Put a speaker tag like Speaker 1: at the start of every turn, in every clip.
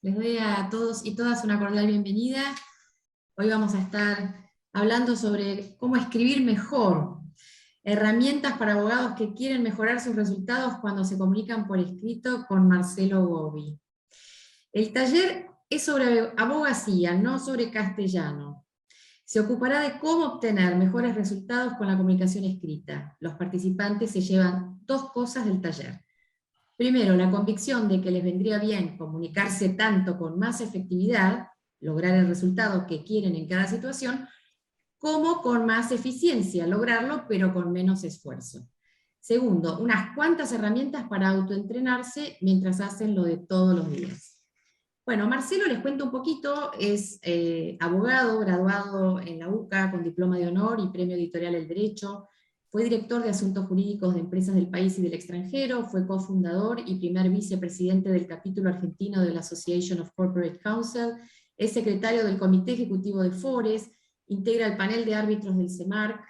Speaker 1: Les doy a todos y todas una cordial bienvenida. Hoy vamos a estar hablando sobre cómo escribir mejor, herramientas para abogados que quieren mejorar sus resultados cuando se comunican por escrito, con Marcelo Gobbi. El taller es sobre abogacía, no sobre castellano. Se ocupará de cómo obtener mejores resultados con la comunicación escrita. Los participantes se llevan dos cosas del taller. Primero, la convicción de que les vendría bien comunicarse tanto con más efectividad, lograr el resultado que quieren en cada situación, como con más eficiencia, lograrlo pero con menos esfuerzo. Segundo, unas cuantas herramientas para autoentrenarse mientras hacen lo de todos los días. Bueno, Marcelo, les cuento un poquito, es abogado, graduado en la UCA con diploma de honor y premio editorial El Derecho. Fue director de Asuntos Jurídicos de empresas del país y del extranjero, fue cofundador y primer vicepresidente del capítulo argentino de la Association of Corporate Counsel, es secretario del Comité Ejecutivo de Fores, integra el panel de árbitros del CEMARC,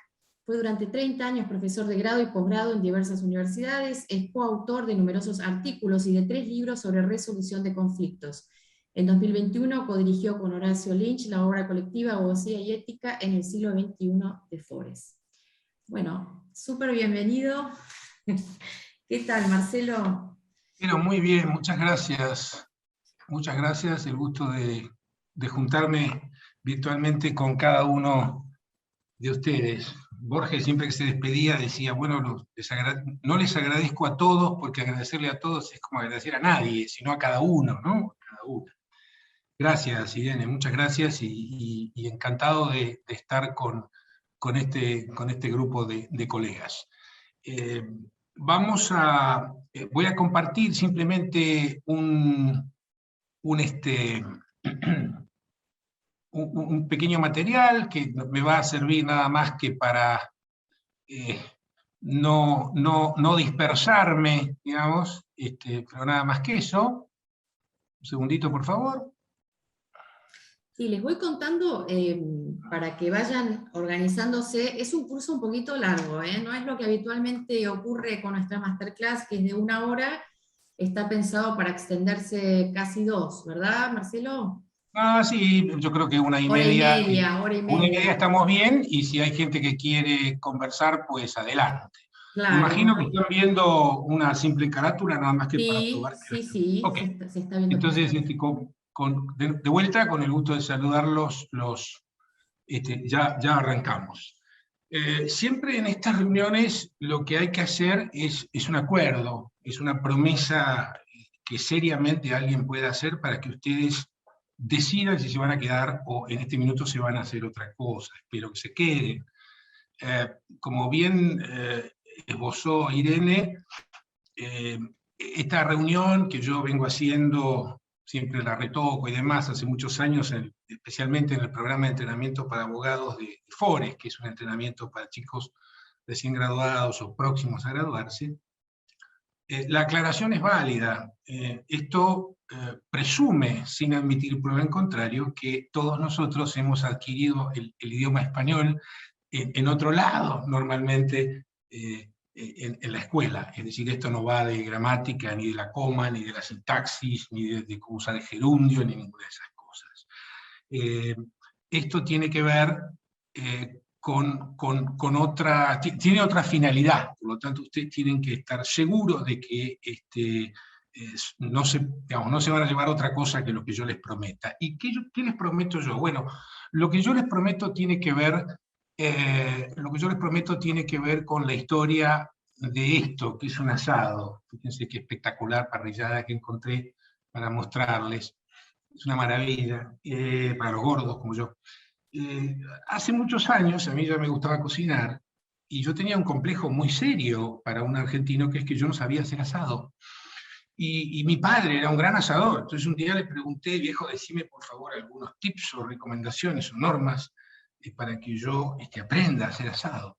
Speaker 1: fue durante 30 años profesor de grado y posgrado en diversas universidades, es coautor de numerosos artículos y de 3 libros sobre resolución de conflictos. En 2021 codirigió con Horacio Lynch la obra colectiva Abogacía y Ética en el siglo XXI de Fores. Bueno, súper bienvenido. ¿Qué tal, Marcelo?
Speaker 2: Pero muy bien, muchas gracias. Muchas gracias, el gusto de juntarme virtualmente con cada uno de ustedes. Borges siempre que se despedía decía, bueno, no les agradezco a todos, porque agradecerle a todos es como agradecer a nadie, sino a cada uno, ¿no? A cada uno. Gracias, Irene, muchas gracias y encantado de estar con este grupo de colegas. Voy a compartir simplemente un pequeño material que me va a servir nada más que para no dispersarme, digamos, pero nada más que eso. Un segundito, por favor.
Speaker 1: Sí, les voy contando para que vayan organizándose. Es un curso un poquito largo, no es lo que habitualmente ocurre con nuestra masterclass, que es de 1 hora, está pensado para extenderse casi 2, ¿verdad, Marcelo?
Speaker 2: Ah, sí, yo creo que 1 hora y
Speaker 1: Hora y
Speaker 2: media.
Speaker 1: media, hora y
Speaker 2: 1 hora y media
Speaker 1: media.
Speaker 2: estamos bien, y si hay gente que quiere conversar, pues adelante.
Speaker 1: Claro.
Speaker 2: Me imagino que están viendo una simple carátula, nada más que para probar que...
Speaker 1: Sí,
Speaker 2: Ok.
Speaker 1: se está viendo.
Speaker 2: Entonces, de vuelta, con el gusto de saludarlos, ya arrancamos. Siempre en estas reuniones lo que hay que hacer es un acuerdo, es una promesa que seriamente alguien puede hacer para que ustedes decidan si se van a quedar o en este minuto se van a hacer otra cosa. Espero que se queden. Como bien esbozó Irene, esta reunión que yo vengo haciendo, siempre la retoco y demás, hace muchos años, especialmente en el programa de entrenamiento para abogados de Fores, que es un entrenamiento para chicos recién graduados o próximos a graduarse. La aclaración es válida. Esto presume, sin admitir prueba en contrario, que todos nosotros hemos adquirido el idioma español en otro lado, normalmente en la escuela. Es decir, esto no va de gramática, ni de la coma, ni de la sintaxis, ni de cómo usar el gerundio, ni ninguna de esas cosas. Esto tiene que ver tiene otra finalidad, por lo tanto ustedes tienen que estar seguros de que no se van a llevar otra cosa que lo que yo les prometa. ¿Y qué les prometo yo? Bueno, lo que yo les prometo tiene que ver con la historia de esto, que es un asado. Fíjense qué espectacular parrillada que encontré para mostrarles. Es una maravilla, para los gordos como yo. Hace muchos años a mí ya me gustaba cocinar, y yo tenía un complejo muy serio para un argentino, que es que yo no sabía hacer asado. Y mi padre era un gran asador, entonces un día le pregunté, viejo, decime por favor algunos tips o recomendaciones o normas para que yo aprenda a hacer asado.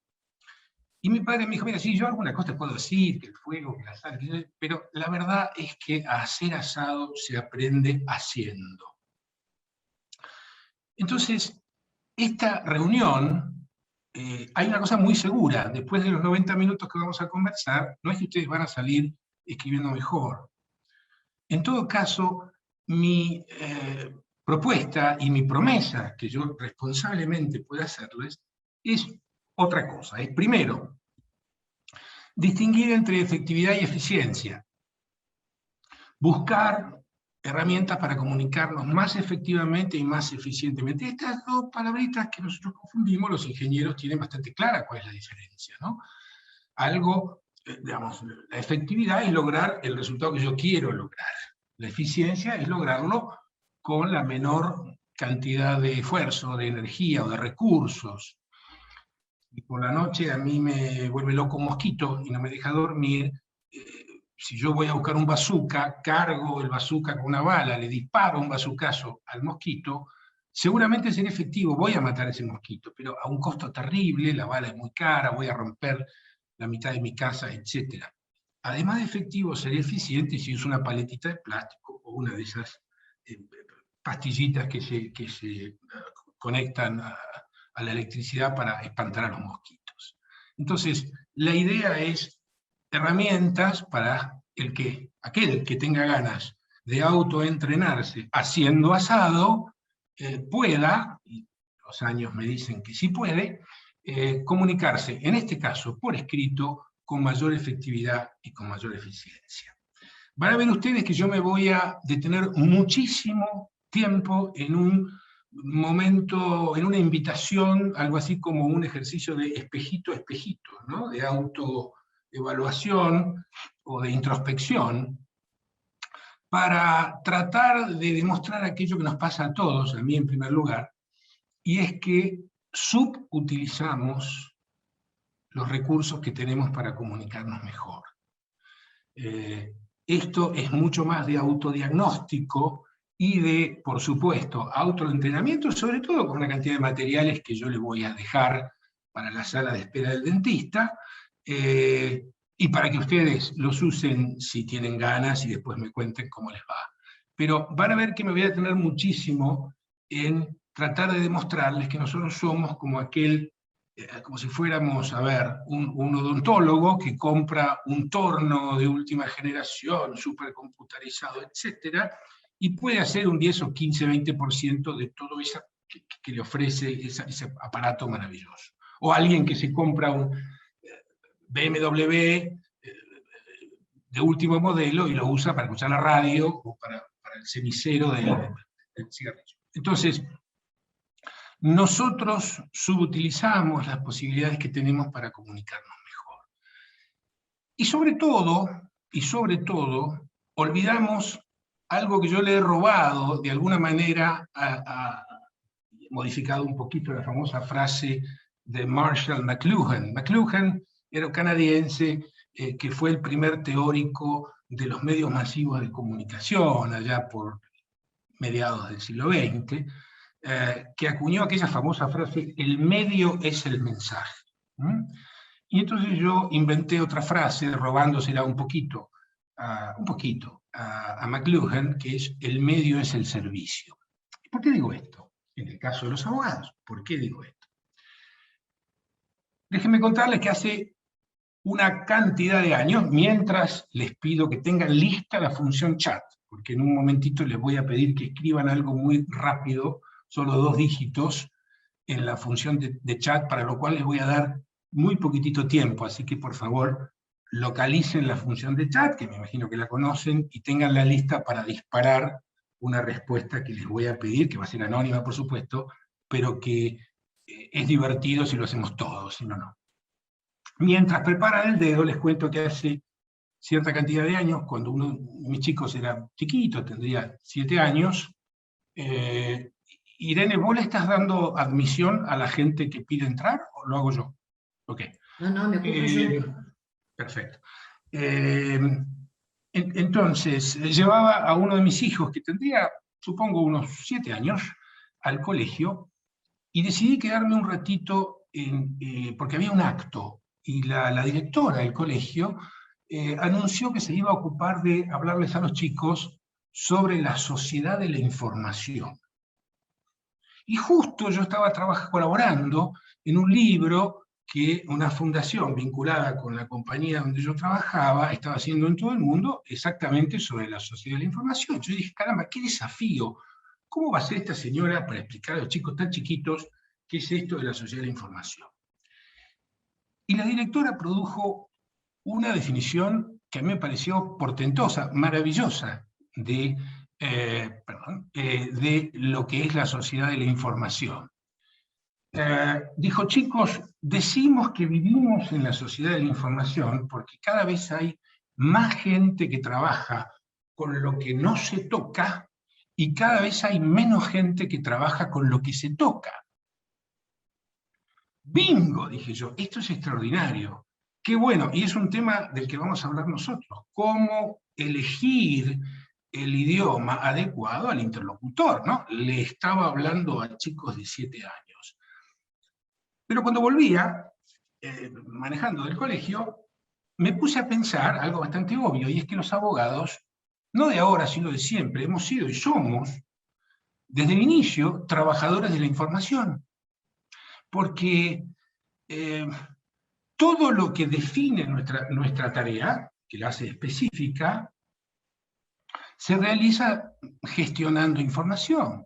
Speaker 2: Y mi padre me dijo, mira, sí, yo alguna cosa te puedo decir, que el fuego, que la sal, pero la verdad es que a hacer asado se aprende haciendo. Entonces, esta reunión, hay una cosa muy segura: después de los 90 minutos que vamos a conversar, no es que ustedes van a salir escribiendo mejor. En todo caso, mi propuesta y mi promesa, que yo responsablemente pueda hacerles, es otra cosa. Es primero, distinguir entre efectividad y eficiencia. Buscar herramientas para comunicarnos más efectivamente y más eficientemente. Estas dos palabritas que nosotros confundimos, los ingenieros tienen bastante clara cuál es la diferencia, ¿no? Algo, digamos, la efectividad es lograr el resultado que yo quiero lograr. La eficiencia es lograrlo con la menor cantidad de esfuerzo, de energía o de recursos. Y por la noche a mí me vuelve loco un mosquito y no me deja dormir. Si yo voy a buscar un bazooka, cargo el bazooka con una bala, le disparo un bazucazo al mosquito, seguramente será efectivo, voy a matar a ese mosquito, pero a un costo terrible, la bala es muy cara, voy a romper la mitad de mi casa, etc. Además de efectivo, seré eficiente si uso una paletita de plástico o una de esas pastillitas que se conectan a la electricidad para espantar a los mosquitos. Entonces, la idea es herramientas para aquel que tenga ganas de autoentrenarse haciendo asado, pueda, y los años me dicen que sí puede, comunicarse, en este caso por escrito, con mayor efectividad y con mayor eficiencia. Van a ver ustedes que yo me voy a detener muchísimo tiempo en un momento, en una invitación, algo así como un ejercicio de espejito a espejito, ¿no? De autoevaluación o de introspección, para tratar de demostrar aquello que nos pasa a todos, a mí en primer lugar, y es que subutilizamos los recursos que tenemos para comunicarnos mejor. Esto es mucho más de autodiagnóstico y de, por supuesto, autoentrenamiento, sobre todo con una cantidad de materiales que yo les voy a dejar para la sala de espera del dentista, y para que ustedes los usen si tienen ganas y después me cuenten cómo les va. Pero van a ver que me voy a detener muchísimo en tratar de demostrarles que nosotros somos como como si fuéramos, a ver, un odontólogo que compra un torno de última generación, supercomputarizado, etc., y puede hacer un 10 o 15, 20% de todo eso que le ofrece ese aparato maravilloso. O alguien que se compra un BMW de último modelo y lo usa para escuchar la radio o para el cenicero del cigarrillo. Entonces, nosotros subutilizamos las posibilidades que tenemos para comunicarnos mejor. Y sobre todo, olvidamos algo que yo le he robado, de alguna manera, modificado un poquito la famosa frase de Marshall McLuhan. McLuhan era un canadiense que fue el primer teórico de los medios masivos de comunicación, allá por mediados del siglo XX, que acuñó aquella famosa frase, el medio es el mensaje. Y entonces yo inventé otra frase, robándosela un poquito a McLuhan, que es, el medio es el servicio. ¿Por qué digo esto? En el caso de los abogados, ¿por qué digo esto? Déjenme contarles que hace una cantidad de años, mientras les pido que tengan lista la función chat, porque en un momentito les voy a pedir que escriban algo muy rápido, solo 2 dígitos, en la función de chat, para lo cual les voy a dar muy poquitito tiempo, así que por favor localicen la función de chat, que me imagino que la conocen, y tengan la lista para disparar una respuesta que les voy a pedir, que va a ser anónima por supuesto, pero que es divertido si lo hacemos todos, si no, no. Mientras preparan el dedo, les cuento que hace cierta cantidad de años, cuando uno de mis chicos era chiquito, tendría 7 años, Irene, ¿vos le estás dando admisión a la gente que pide entrar o lo hago yo? Ok.
Speaker 1: No, me ocupo yo.
Speaker 2: Perfecto. Entonces, llevaba a uno de mis hijos, que tendría, supongo, unos 7 años, al colegio, y decidí quedarme un ratito, porque había un acto, y la directora del colegio anunció que se iba a ocupar de hablarles a los chicos sobre la sociedad de la información. Y justo yo estaba colaborando en un libro que una fundación vinculada con la compañía donde yo trabajaba estaba haciendo en todo el mundo exactamente sobre la sociedad de la información. Yo dije, caramba, qué desafío. ¿Cómo va a ser esta señora para explicar a los chicos tan chiquitos qué es esto de la sociedad de la información? Y la directora produjo una definición que a mí me pareció portentosa, maravillosa, de lo que es la sociedad de la información. Dijo, chicos, decimos que vivimos en la sociedad de la información porque cada vez hay más gente que trabaja con lo que no se toca y cada vez hay menos gente que trabaja con lo que se toca. ¡Bingo!, dije yo, esto es extraordinario. Qué bueno, y es un tema del que vamos a hablar nosotros, cómo elegir el idioma adecuado al interlocutor, ¿no? Le estaba hablando a chicos de 7 años. Pero cuando volvía, manejando del colegio, me puse a pensar algo bastante obvio, y es que los abogados, no de ahora, sino de siempre, hemos sido y somos, desde el inicio, trabajadores de la información. Porque todo lo que define nuestra tarea, que la hace específica, se realiza gestionando información,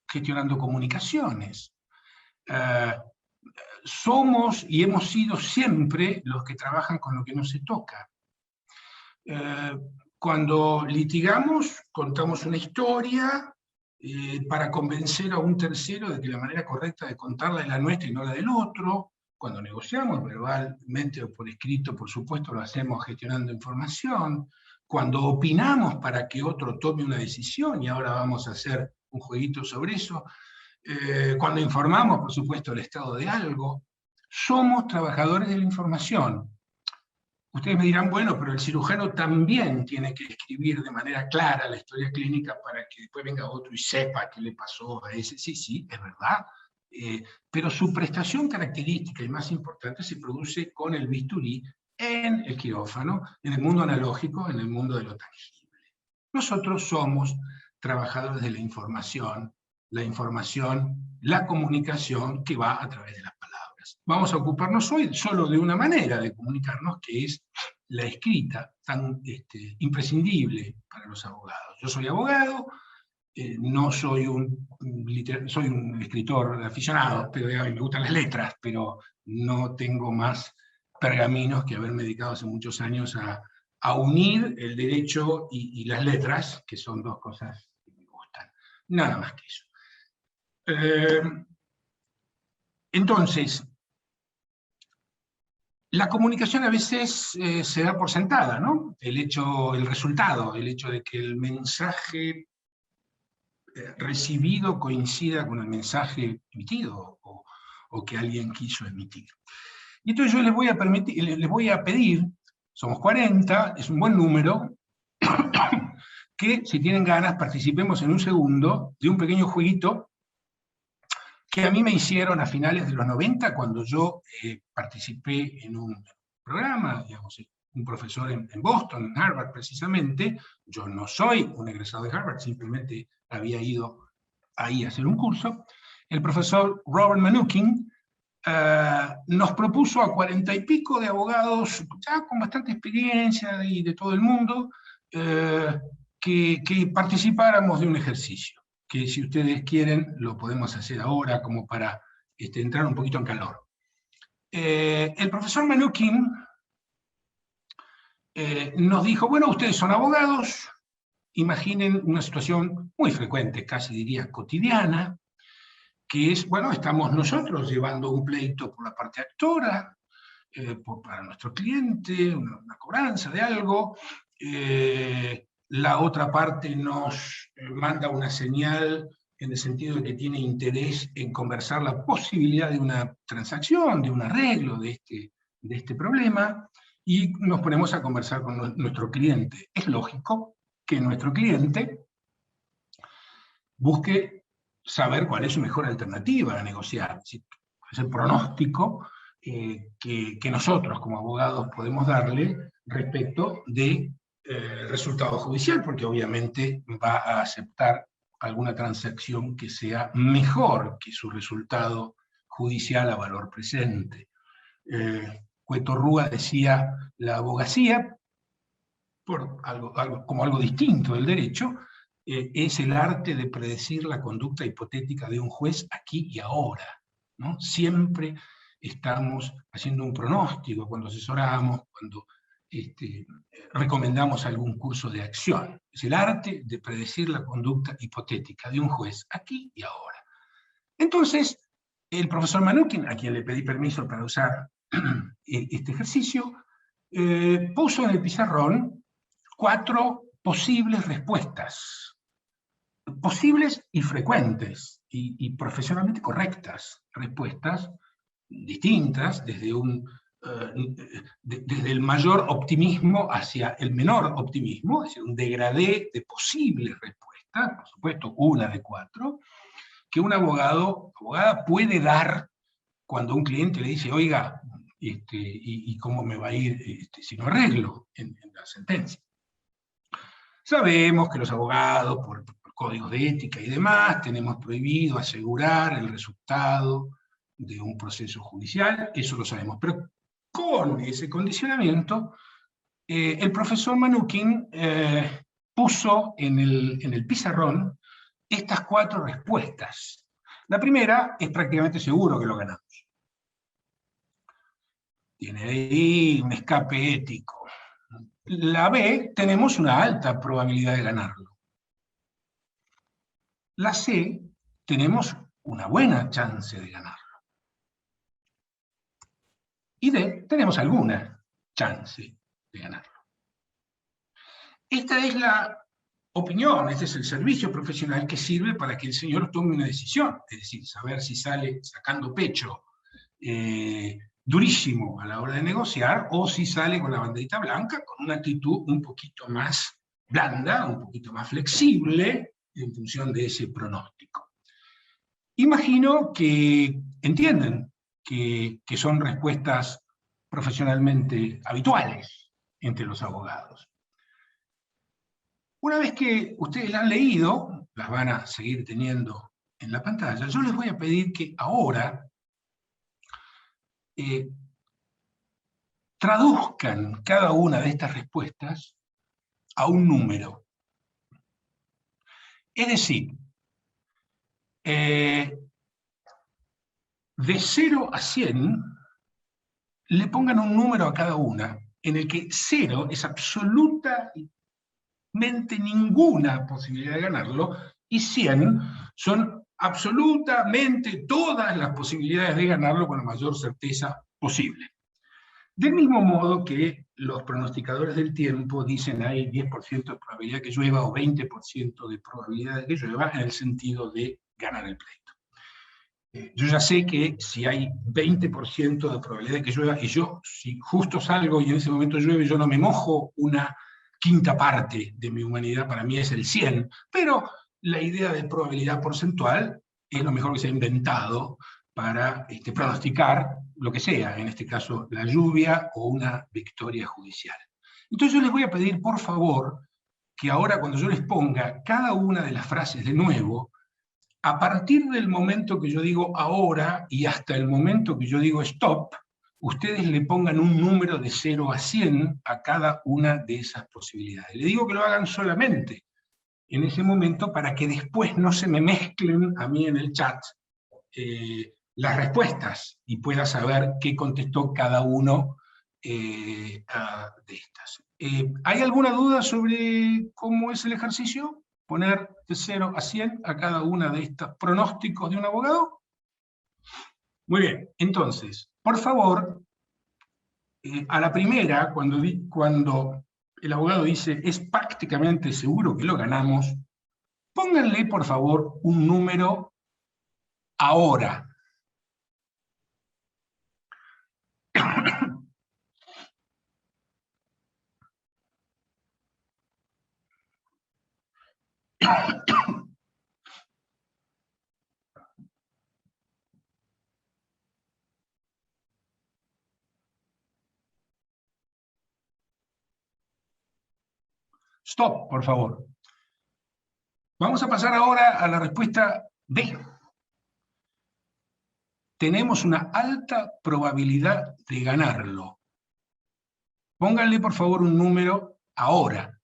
Speaker 2: gestionando comunicaciones. Somos y hemos sido siempre los que trabajan con lo que no se toca. Cuando litigamos, contamos una historia para convencer a un tercero de que la manera correcta de contarla es la nuestra y no la del otro. Cuando negociamos verbalmente o por escrito, por supuesto, lo hacemos gestionando información. Cuando opinamos para que otro tome una decisión, y ahora vamos a hacer un jueguito sobre eso. Cuando informamos, por supuesto, el estado de algo. Somos trabajadores de la información. Ustedes me dirán, bueno, pero el cirujano también tiene que escribir de manera clara la historia clínica para que después venga otro y sepa qué le pasó a ese. Sí, sí, es verdad. Pero su prestación característica y más importante se produce con el bisturí en el quirófano, en el mundo analógico, en el mundo de lo tangible. Nosotros somos trabajadores de la información, la comunicación que va a través de las palabras. Vamos a ocuparnos hoy solo de una manera de comunicarnos, que es la escrita, tan imprescindible para los abogados. Yo soy abogado, no soy soy un escritor aficionado, pero me gustan las letras, pero no tengo más pergaminos que haberme dedicado hace muchos años a unir el derecho y las letras, que son dos cosas que me gustan. Nada más que eso. Entonces, la comunicación a veces se da por sentada, ¿no? El resultado, el hecho de que el mensaje recibido coincida con el mensaje emitido o que alguien quiso emitir. Y entonces yo les voy a pedir, somos 40, es un buen número, que si tienen ganas participemos en un segundo de un pequeño jueguito que a mí me hicieron a finales de los 90, cuando yo participé en un programa, digamos, un profesor en Boston, en Harvard precisamente. Yo no soy un egresado de Harvard, simplemente había ido ahí a hacer un curso. El profesor Robert Mnookin nos propuso a 40 y pico de abogados, ya con bastante experiencia y de todo el mundo, que participáramos de un ejercicio, que si ustedes quieren lo podemos hacer ahora como para entrar un poquito en calor. El profesor Mnookin nos dijo, bueno, ustedes son abogados, imaginen una situación muy frecuente, casi diría cotidiana, que es, bueno, estamos nosotros llevando un pleito por la parte actora, para nuestro cliente, una cobranza de algo, la otra parte nos manda una señal en el sentido de que tiene interés en conversar la posibilidad de una transacción, de un arreglo de este problema, y nos ponemos a conversar con nuestro cliente. Es lógico que nuestro cliente busque saber cuál es su mejor alternativa a negociar. Es el pronóstico que nosotros como abogados podemos darle respecto del resultado judicial, porque obviamente va a aceptar alguna transacción que sea mejor que su resultado judicial a valor presente. Cueto Rúa decía, la abogacía, como algo distinto del derecho, es el arte de predecir la conducta hipotética de un juez aquí y ahora, ¿no? Siempre estamos haciendo un pronóstico cuando asesoramos, cuando recomendamos algún curso de acción. Es el arte de predecir la conducta hipotética de un juez aquí y ahora. Entonces, el profesor Manukin, a quien le pedí permiso para usar este ejercicio, puso en el pizarrón 4 posibles respuestas, posibles y frecuentes, y profesionalmente correctas respuestas, distintas, desde el mayor optimismo hacia el menor optimismo, es decir, un degradé de posibles respuestas, por supuesto, una de 4, que un abogada puede dar cuando un cliente le dice, oiga, ¿y cómo me va a ir si no arreglo en la sentencia? Sabemos que los abogados, por códigos de ética y demás, tenemos prohibido asegurar el resultado de un proceso judicial, eso lo sabemos, pero con ese condicionamiento, el profesor Manukin puso en el pizarrón estas 4 respuestas. La primera es prácticamente seguro que lo ganamos. Tiene ahí un escape ético. La B, tenemos una alta probabilidad de ganarlo. La C, tenemos una buena chance de ganarlo. Y D, tenemos alguna chance de ganarlo. Esta es la opinión, este es el servicio profesional que sirve para que el señor tome una decisión, es decir, saber si sale sacando pecho durísimo a la hora de negociar, o si sale con la banderita blanca, con una actitud un poquito más blanda, un poquito más flexible, en función de ese pronóstico. Imagino que entienden que son respuestas profesionalmente habituales entre los abogados. Una vez que ustedes la han leído, las van a seguir teniendo en la pantalla, yo les voy a pedir que ahora traduzcan cada una de estas respuestas a un número. Es decir, de 0 a 100, le pongan un número a cada una, en el que 0 es absolutamente ninguna posibilidad de ganarlo, y 100 son absolutamente todas las posibilidades de ganarlo con la mayor certeza posible. Del mismo modo que los pronosticadores del tiempo dicen hay 10% de probabilidad que llueva o 20% de probabilidad de que llueva, en el sentido de ganar el pleito. Yo ya sé que si hay 20% de probabilidad de que llueva, y yo, si justo salgo y en ese momento llueve, yo no me mojo una quinta parte de mi humanidad, para mí es el 100, pero la idea de probabilidad porcentual es lo mejor que se ha inventado para pronosticar lo que sea, en este caso la lluvia o una victoria judicial. Entonces yo les voy a pedir, por favor, que ahora cuando yo les ponga cada una de las frases de nuevo, a partir del momento que yo digo ahora y hasta el momento que yo digo stop, ustedes le pongan un número de 0 a 100 a cada una de esas posibilidades. Le digo que lo hagan solamente en ese momento para que después no se me mezclen a mí en el chat las respuestas y pueda saber qué contestó cada uno de estas. ¿Hay alguna duda sobre cómo es el ejercicio? ¿Poner de 0 a 100 a cada una de estos pronósticos de un abogado? Muy bien, entonces, por favor, a la primera, cuando el abogado dice es prácticamente seguro que lo ganamos, pónganle, por favor, un número ahora. Stop, por favor. Vamos a pasar ahora a la respuesta B. tenemos una alta probabilidad de ganarlo. Pónganle por favor un número ahora.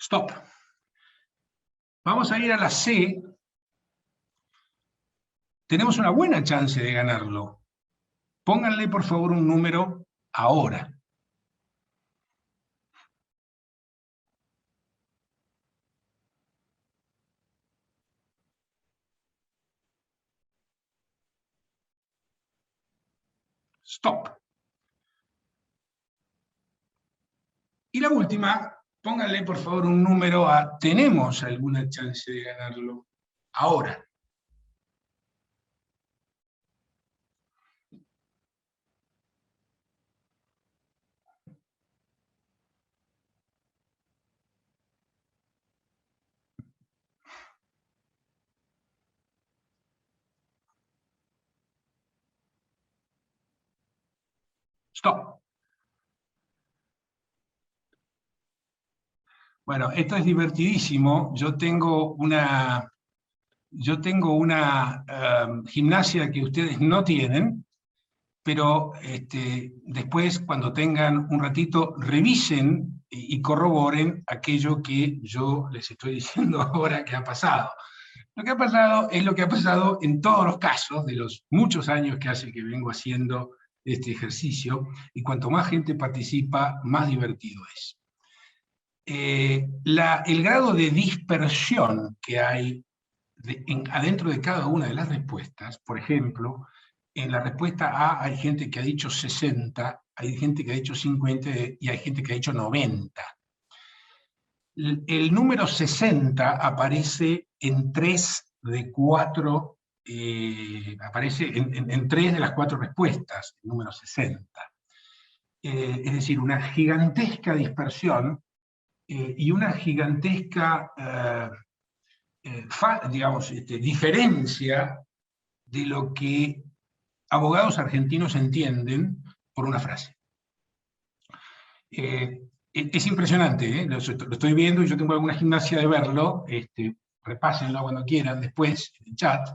Speaker 2: Stop. Vamos a ir a la C. Tenemos una buena chance de ganarlo. Pónganle por favor un número ahora. Stop. Y la última, pónganle por favor un número a tenemos alguna chance de ganarlo ahora. Stop. Bueno, esto es divertidísimo. Yo tengo una gimnasia que ustedes no tienen, pero después, cuando tengan un ratito, revisen y corroboren aquello que yo les estoy diciendo ahora que ha pasado. Lo que ha pasado es lo que ha pasado en todos los casos de los muchos años que hace que vengo haciendo este ejercicio, y cuanto más gente participa, más divertido es. El grado de dispersión que hay adentro de cada una de las respuestas, por ejemplo, en la respuesta A hay gente que ha dicho 60, hay gente que ha dicho 50 y hay gente que ha dicho 90. El número 60 aparece en 3 de 4, aparece en 3 de las 4 respuestas, el número 60. Es decir, una gigantesca dispersión y una gigantesca diferencia de lo que abogados argentinos entienden por una frase. Es impresionante, lo estoy viendo y yo tengo alguna gimnasia de verlo, repásenlo cuando quieran después en el chat,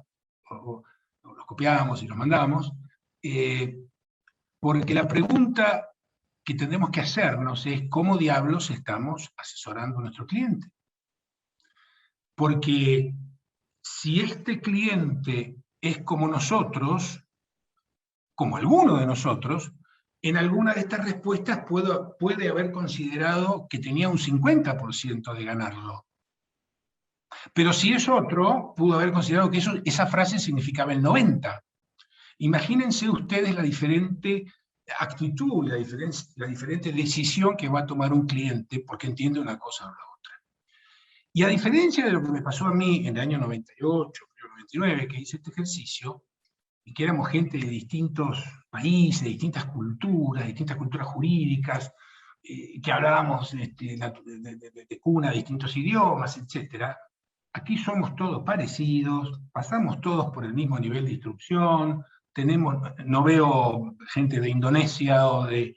Speaker 2: o los copiamos y los mandamos, porque la pregunta que tenemos que hacernos es cómo diablos estamos asesorando a nuestro cliente. Porque si este cliente es como nosotros, como alguno de nosotros, en alguna de estas respuestas puede haber considerado que tenía un 50% de ganarlo. Pero si es otro, pudo haber considerado que esa frase significaba el 90%. Imagínense ustedes la diferente actitud, la diferente decisión que va a tomar un cliente porque entiende una cosa o la otra. Y a diferencia de lo que me pasó a mí en el año 98, 99, que hice este ejercicio, y que éramos gente de distintos países, de distintas culturas jurídicas, que hablábamos de cuna distintos idiomas, etc. Aquí somos todos parecidos, pasamos todos por el mismo nivel de instrucción, no veo gente de Indonesia o de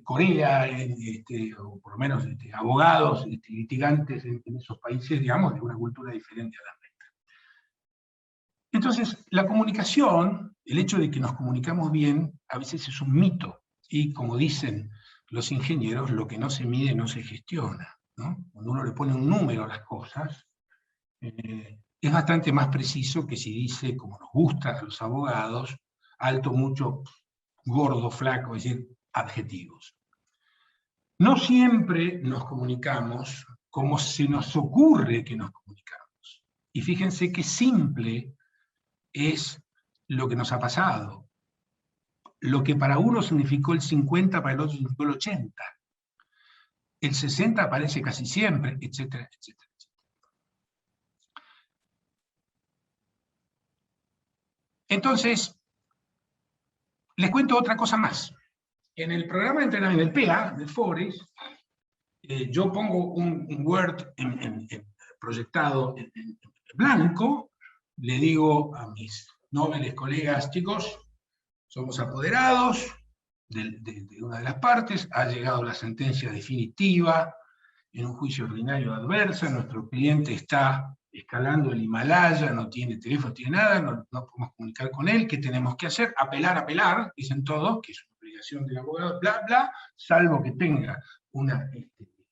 Speaker 2: Corea, o por lo menos abogados, litigantes en esos países, digamos, de una cultura diferente a la nuestra. Entonces, la comunicación, el hecho de que nos comunicamos bien, a veces es un mito, y como dicen los ingenieros, lo que no se mide no se gestiona, ¿no? Cuando uno le pone un número a las cosas, es bastante más preciso que si dice, como nos gusta a los abogados, alto, mucho, gordo, flaco, es decir, adjetivos. No siempre nos comunicamos como se nos ocurre que nos comunicamos. Y fíjense qué simple es lo que nos ha pasado. Lo que para uno significó el 50, para el otro significó el 80. El 60 aparece casi siempre, etcétera, etcétera. Entonces, les cuento otra cosa más. En el programa de entrenamiento del PEA, del Forest, yo pongo un Word proyectado en blanco, le digo a mis nobles colegas, chicos, somos apoderados de una de las partes, ha llegado la sentencia definitiva en un juicio ordinario adversa, nuestro cliente está escalando el Himalaya, no tiene teléfono, no tiene nada, no podemos comunicar con él, ¿qué tenemos que hacer? Apelar, dicen todos, que es una obligación del abogado, bla, bla, salvo que tenga una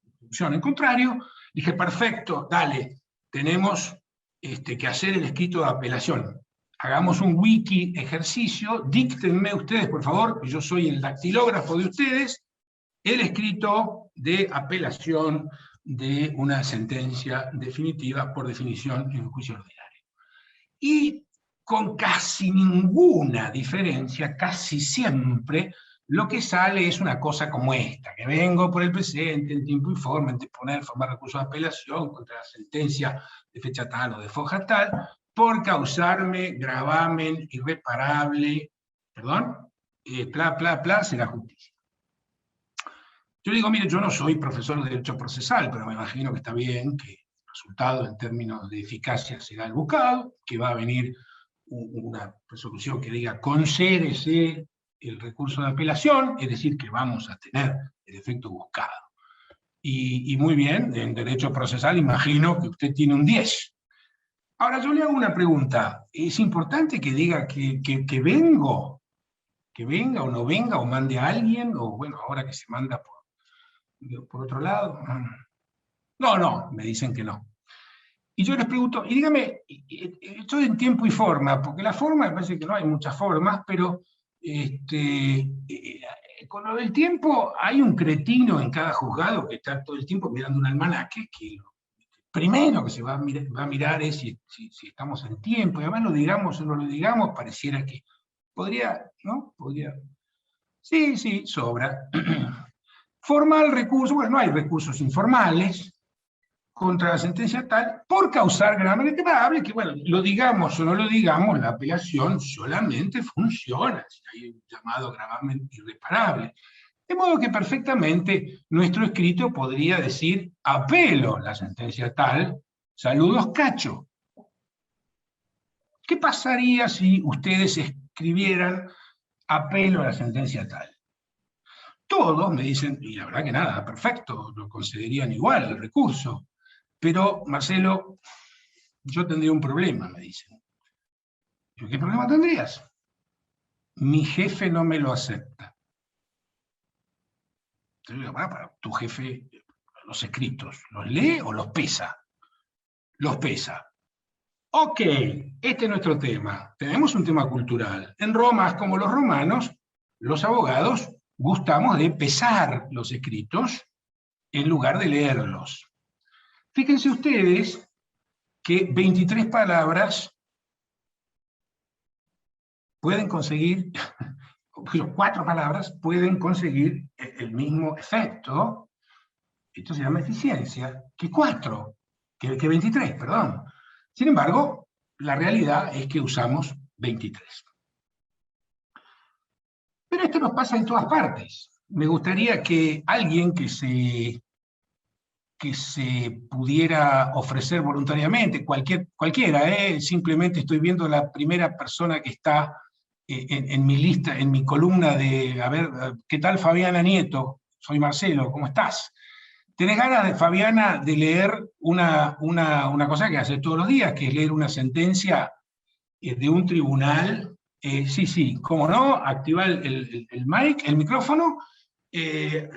Speaker 2: instrucción en contrario. Dije, perfecto, dale, tenemos que hacer el escrito de apelación. Hagamos un wiki ejercicio, díctenme ustedes, por favor, que yo soy el dactilógrafo de ustedes, el escrito de apelación de una sentencia definitiva, por definición, en un juicio ordinario. Y con casi ninguna diferencia, casi siempre, lo que sale es una cosa como esta, que vengo por el presente, en tiempo y forma, en disponer, formar recurso de apelación contra la sentencia de fecha tal o de foja tal, por causarme gravamen irreparable, será justicia. Yo digo, mire, yo no soy profesor de Derecho Procesal, pero me imagino que está bien, que el resultado en términos de eficacia será el buscado, que va a venir una resolución que diga concédese el recurso de apelación, es decir, que vamos a tener el efecto buscado. Y muy bien, en Derecho Procesal imagino que usted tiene un 10. Ahora yo le hago una pregunta, ¿es importante que diga que vengo? ¿Que venga o no venga, o mande a alguien, o bueno, ahora que se manda por otro lado? No, me dicen que no. Y yo les pregunto, y dígame, estoy en tiempo y forma, porque la forma, me parece que no hay muchas formas, pero con lo del tiempo hay un cretino en cada juzgado que está todo el tiempo mirando un almanaque, que primero que se va a mirar es si estamos en tiempo, y además lo digamos o no lo digamos, pareciera que podría, ¿no? Podría. Sí, sobra. Formal recurso, bueno, no hay recursos informales contra la sentencia tal, por causar gravamen irreparable, que bueno, lo digamos o no lo digamos, la apelación solamente funciona si hay un llamado gravamen irreparable. De modo que perfectamente nuestro escrito podría decir, apelo la sentencia tal, saludos Cacho. ¿Qué pasaría si ustedes escribieran apelo a la sentencia tal? Todos me dicen, y la verdad que nada, perfecto, lo concederían igual el recurso. Pero, Marcelo, yo tendría un problema, me dicen. ¿Qué problema tendrías? Mi jefe no me lo acepta. Entonces, bueno, tu jefe, los escritos, ¿los lee o los pesa? Los pesa. Ok, este es nuestro tema. Tenemos un tema cultural. En Roma, como los romanos, los abogados gustamos de pesar los escritos en lugar de leerlos. Fíjense ustedes que 23 palabras pueden conseguir, 4 palabras pueden conseguir el mismo efecto, esto se llama eficiencia, que 23, perdón. Sin embargo, la realidad es que usamos 23. Pero esto nos pasa en todas partes. Me gustaría que alguien que se pudiera ofrecer voluntariamente, cualquiera, simplemente estoy viendo la primera persona que está en mi lista, en mi columna de, a ver, ¿qué tal Fabiana Nieto? Soy Marcelo, ¿cómo estás? ¿Tenés ganas, de Fabiana, de leer una cosa que haces todos los días, que es leer una sentencia de un tribunal? Sí, cómo no, activa el mic, el micrófono.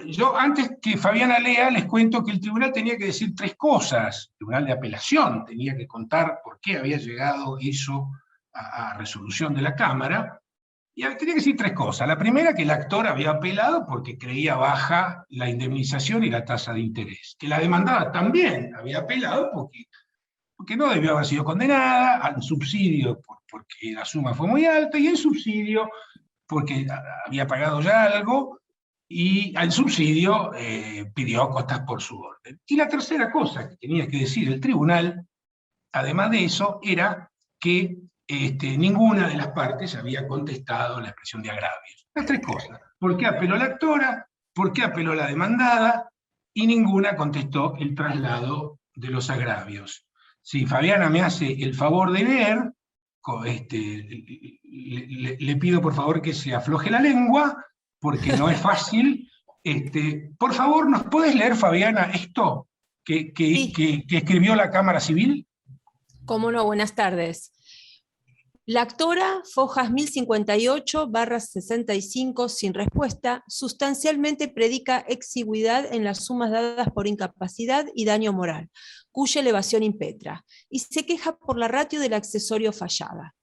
Speaker 2: Yo, antes que Fabiana lea, les cuento que el tribunal tenía que decir 3 cosas. El tribunal de apelación tenía que contar por qué había llegado eso a resolución de la Cámara, y tenía que decir 3 cosas. La primera, que el actor había apelado porque creía baja la indemnización y la tasa de interés. Que la demandada también había apelado porque no debió haber sido condenada, al subsidio porque la suma fue muy alta, y el subsidio porque había pagado ya algo, y al subsidio pidió costas por su orden. Y la tercera cosa que tenía que decir el tribunal, además de eso, era que ninguna de las partes había contestado la expresión de agravios. Las 3 cosas. ¿Por qué apeló la actora? ¿Por qué apeló la demandada? Y ninguna contestó el traslado de los agravios. Si Fabiana me hace el favor de leer le pido por favor que se afloje la lengua, porque no es fácil. Por favor, ¿nos puedes leer, Fabiana, esto que escribió la Cámara Civil?
Speaker 3: Cómo no, buenas tardes. La actora, Fojas 1058/65, sin respuesta, sustancialmente predica exigüidad en las sumas dadas por incapacidad y daño moral, cuya elevación impetra, y se queja por la ratio del accesorio fallada.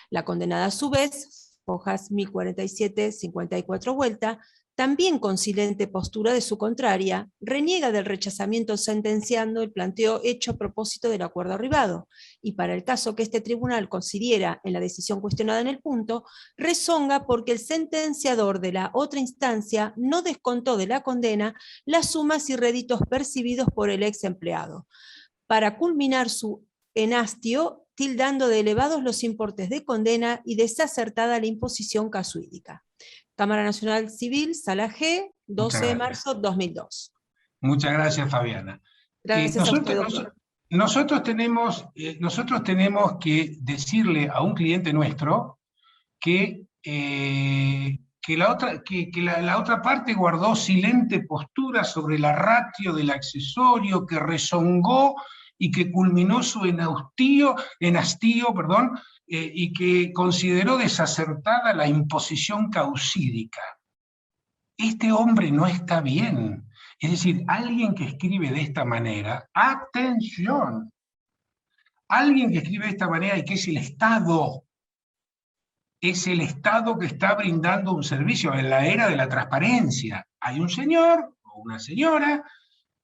Speaker 3: La condenada, a su vez, Fojas 1047/54 vuelta, también con silente postura de su contraria, reniega del rechazamiento sentenciando el planteo hecho a propósito del acuerdo arribado, y para el caso que este tribunal considera en la decisión cuestionada en el punto, rezonga porque el sentenciador de la otra instancia no descontó de la condena las sumas y réditos percibidos por el ex empleado, para culminar su enastio, tildando de elevados los importes de condena y desacertada la imposición casuídica. Cámara Nacional Civil, Sala G, 12 de marzo 2002.
Speaker 2: Muchas gracias, Fabiana.
Speaker 3: Gracias a usted, doctor.
Speaker 2: Nosotros tenemos que decirle a un cliente nuestro que la otra parte guardó silente postura sobre la ratio del accesorio, que rezongó y que culminó su enastio, y que consideró desacertada la imposición causídica. Este hombre no está bien. Es decir, alguien que escribe de esta manera, ¡atención! Alguien que escribe de esta manera y que es el Estado que está brindando un servicio en la era de la transparencia. Hay un señor o una señora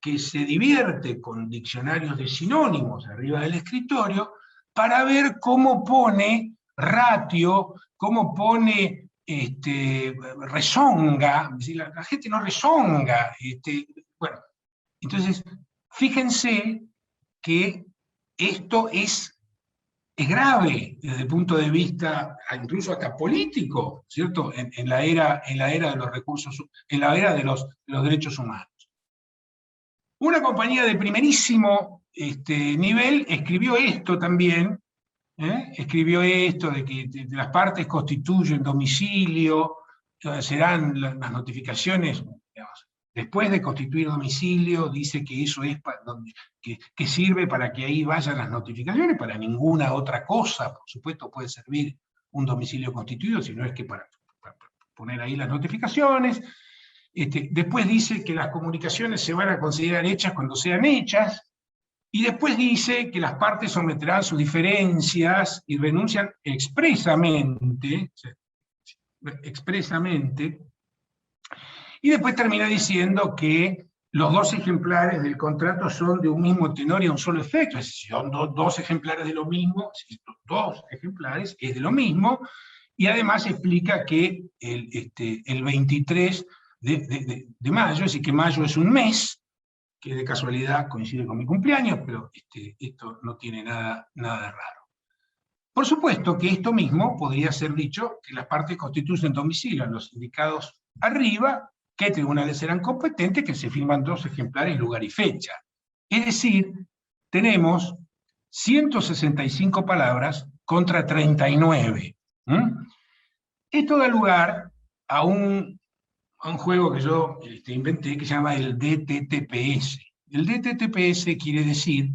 Speaker 2: que se divierte con diccionarios de sinónimos arriba del escritorio para ver cómo pone ratio, cómo pone rezonga. La gente no rezonga. Bueno, entonces, fíjense que esto es grave desde el punto de vista incluso hasta político, ¿cierto? En la era de los recursos, en la era de los derechos humanos. Una compañía de primerísimo nivel escribió esto también, escribió esto de que las partes constituyen domicilio, serán las notificaciones, digamos, después de constituir domicilio, dice que eso es que sirve para que ahí vayan las notificaciones, para ninguna otra cosa. Por supuesto puede servir un domicilio constituido, si no es que para poner ahí las notificaciones. Después dice que las comunicaciones se van a considerar hechas cuando sean hechas, y después dice que las partes someterán sus diferencias y renuncian expresamente, y después termina diciendo que los dos ejemplares del contrato son de un mismo tenor y a un solo efecto, es decir, son dos ejemplares de lo mismo, dos ejemplares es de lo mismo, y además explica que el 23 de mayo, es decir, que mayo es un mes, que de casualidad coincide con mi cumpleaños, pero esto no tiene nada de raro. Por supuesto que esto mismo podría ser dicho que las partes constituyen domicilio en los indicados arriba, que tribunales serán competentes, que se firman dos ejemplares, lugar y fecha. Es decir, tenemos 165 palabras contra 39. Esto da lugar a un juego que yo inventé que se llama el DTTPS. El DTTPS quiere decir,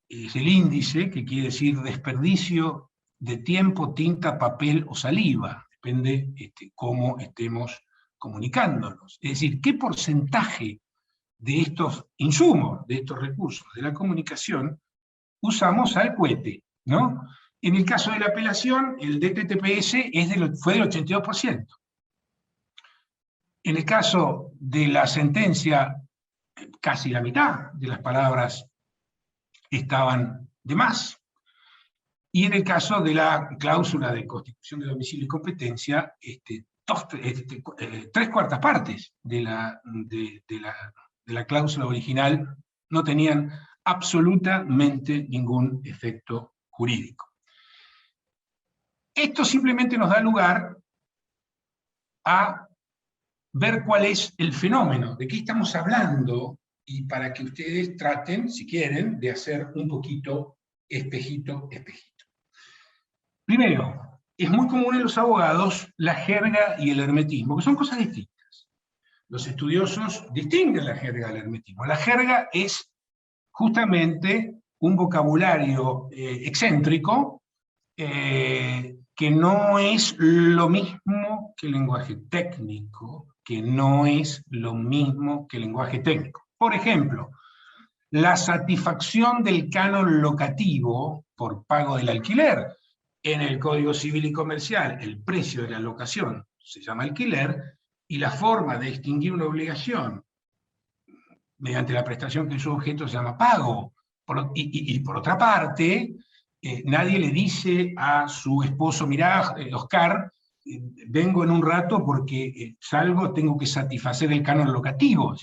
Speaker 2: es el índice que quiere decir desperdicio de tiempo, tinta, papel o saliva. Depende cómo estemos comunicándonos. Es decir, qué porcentaje de estos insumos, de estos recursos de la comunicación, usamos al cohete, ¿no? En el caso de la apelación, el DTTPS fue del 82%. En el caso de la sentencia, casi la mitad de las palabras estaban de más. Y en el caso de la cláusula de constitución de domicilio y competencia, 3/4 partes de la cláusula original no tenían absolutamente ningún efecto jurídico. Esto simplemente nos da lugar a ver cuál es el fenómeno, de qué estamos hablando, y para que ustedes traten, si quieren, de hacer un poquito espejito. Primero, es muy común en los abogados la jerga y el hermetismo, que son cosas distintas. Los estudiosos distinguen la jerga del hermetismo. La jerga es justamente un vocabulario excéntrico, que no es lo mismo que el lenguaje técnico, que no es lo mismo que el lenguaje técnico. Por ejemplo, la satisfacción del canon locativo por pago del alquiler. En el Código Civil y Comercial, el precio de la locación se llama alquiler, y la forma de extinguir una obligación mediante la prestación que es su objeto se llama pago. Y por otra parte, nadie le dice a su esposo, mirá, Oscar, vengo en un rato porque salgo, tengo que satisfacer el canon locativo.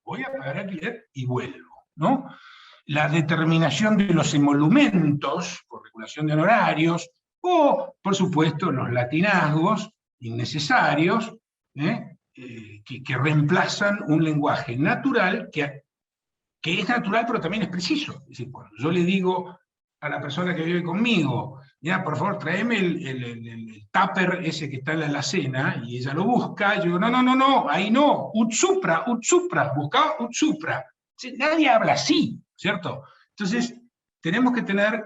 Speaker 2: Voy a pagar alquiler y vuelvo, ¿no? La determinación de los emolumentos por regulación de honorarios, o, por supuesto, los latinazgos innecesarios, que reemplazan un lenguaje natural, que es natural pero también es preciso. Es decir, cuando yo le digo a la persona que vive conmigo, ya, por favor, tráeme el tupper ese que está en la alacena, y ella lo busca, yo digo, no, ahí no, ut supra, busca ut supra. Nadie habla así, ¿cierto? Entonces, tenemos que tener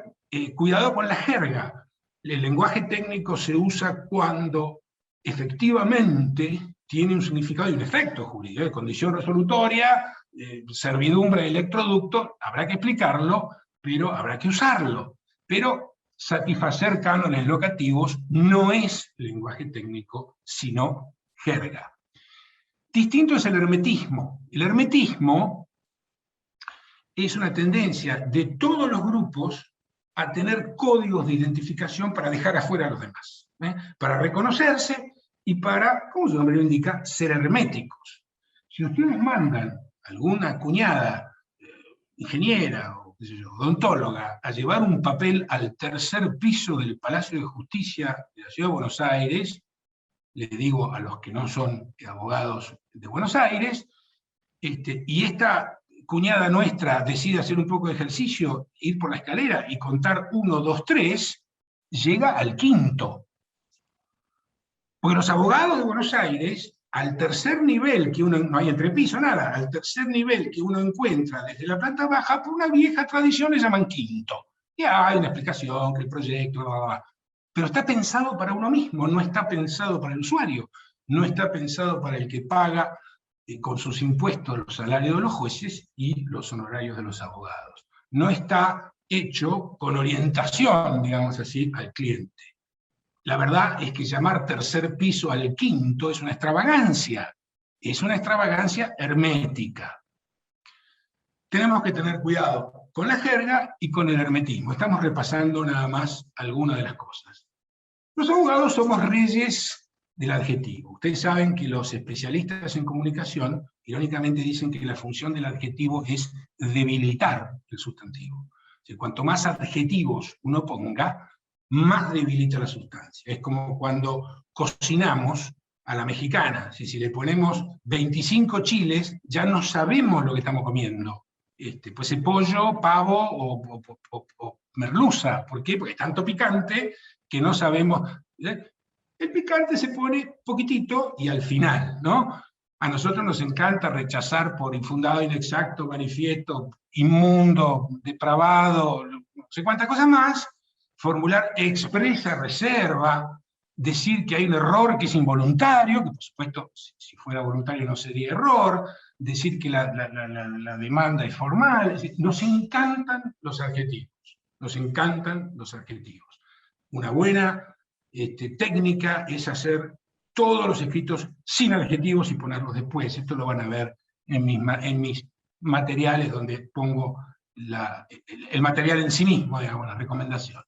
Speaker 2: cuidado con la jerga. El lenguaje técnico se usa cuando efectivamente tiene un significado y un efecto jurídico. Condición resolutoria, servidumbre de electroducto, habrá que explicarlo, pero habrá que usarlo. Pero satisfacer cánones locativos no es lenguaje técnico, sino jerga. Distinto es el hermetismo. El hermetismo es una tendencia de todos los grupos a tener códigos de identificación para dejar afuera a los demás, para reconocerse y para, como su nombre lo indica, ser herméticos. Si ustedes mandan a alguna cuñada, ingeniera o qué sé yo, odontóloga, a llevar un papel al tercer piso del Palacio de Justicia de la Ciudad de Buenos Aires, les digo a los que no son abogados de Buenos Aires, y esta cuñada nuestra decide hacer un poco de ejercicio, ir por la escalera y contar 1, 2, 3, llega al quinto. Porque los abogados de Buenos Aires, al tercer nivel que uno, no hay entrepiso, nada, al tercer nivel que uno encuentra desde la planta baja, por una vieja tradición le llaman quinto. Y hay una explicación, que el proyecto, bla, bla, bla. Pero está pensado para uno mismo, no está pensado para el usuario, no está pensado para el que paga con sus impuestos los salarios de los jueces y los honorarios de los abogados. No está hecho con orientación, digamos así, al cliente. La verdad es que llamar tercer piso al quinto es una extravagancia hermética. Tenemos que tener cuidado con la jerga y con el hermetismo. Estamos repasando nada más algunas de las cosas. Los abogados somos reyes del adjetivo. Ustedes saben que los especialistas en comunicación, irónicamente, dicen que la función del adjetivo es debilitar el sustantivo. O sea, cuanto más adjetivos uno ponga, más debilita la sustancia. Es como cuando cocinamos a la mexicana. Si le ponemos 25 chiles, ya no sabemos lo que estamos comiendo. Pues el pollo, pavo o merluza. ¿Por qué? Porque es tanto picante que no sabemos. El picante se pone poquitito y al final, ¿no? A nosotros nos encanta rechazar por infundado, inexacto, manifiesto, inmundo, depravado, no sé cuántas cosas más, formular expresa reserva, decir que hay un error que es involuntario, que por supuesto si fuera voluntario no sería error, decir que la demanda es formal. Es decir, nos encantan los adjetivos, nos encantan los adjetivos. Una buena técnica es hacer todos los escritos sin adjetivos y ponerlos después. Esto lo van a ver en mis materiales, donde pongo el material en sí mismo, digamos, las recomendaciones.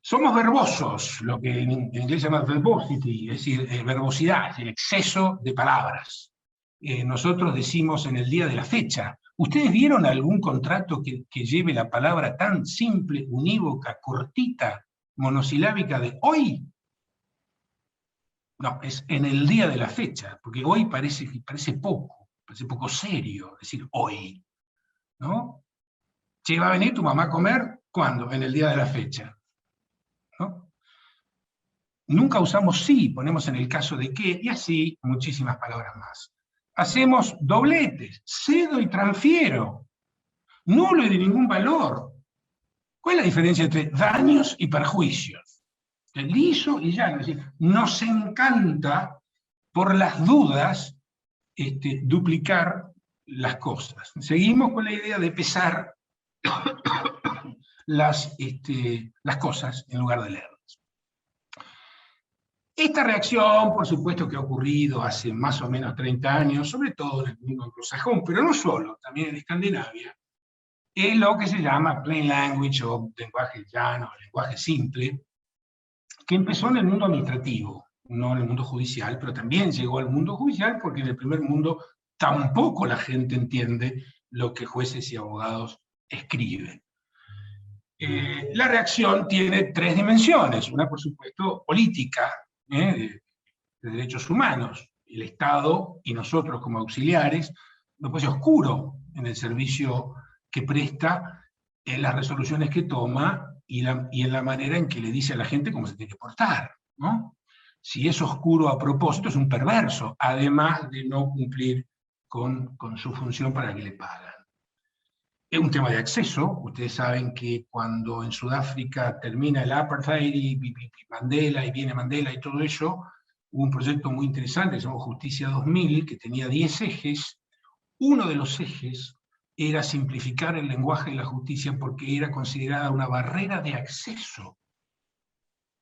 Speaker 2: Somos verbosos, lo que en inglés se llama verbosity, es decir, verbosidad, el exceso de palabras. Nosotros decimos en el día de la fecha. ¿Ustedes vieron algún contrato que lleve la palabra tan simple, unívoca, cortita, monosilábica de hoy? No, es en el día de la fecha, porque hoy parece poco serio decir hoy, ¿no? Che, ¿va a venir tu mamá a comer? ¿Cuándo? En el día de la fecha, ¿no? Nunca usamos sí, ponemos en el caso de que, y así muchísimas palabras más. Hacemos dobletes, cedo y transfiero, nulo y de ningún valor. ¿Cuál es la diferencia entre daños y perjuicios? Liso y llano. Es decir, nos encanta, por las dudas, duplicar las cosas. Seguimos con la idea de pesar las cosas en lugar de leerlas. Esta reacción, por supuesto, que ha ocurrido hace más o menos 30 años, sobre todo en el mundo anglosajón, pero no solo, también en Escandinavia, es lo que se llama plain language o lenguaje llano, lenguaje simple, que empezó en el mundo administrativo, no en el mundo judicial, pero también llegó al mundo judicial porque en el primer mundo tampoco la gente entiende lo que jueces y abogados escriben. La reacción tiene tres dimensiones. Una, por supuesto, política, de derechos humanos. El Estado y nosotros como auxiliares, lo puede ser oscuro en el servicio que presta, en las resoluciones que toma y en la manera en que le dice a la gente cómo se tiene que portar, ¿no? Si es oscuro a propósito, es un perverso, además de no cumplir con su función para que le pagan. Es un tema de acceso. Ustedes saben que cuando en Sudáfrica termina el apartheid y Mandela, y viene Mandela y todo eso, hubo un proyecto muy interesante que se llamó Justicia 2000, que tenía 10 ejes. Uno de los ejes era simplificar el lenguaje de la justicia porque era considerada una barrera de acceso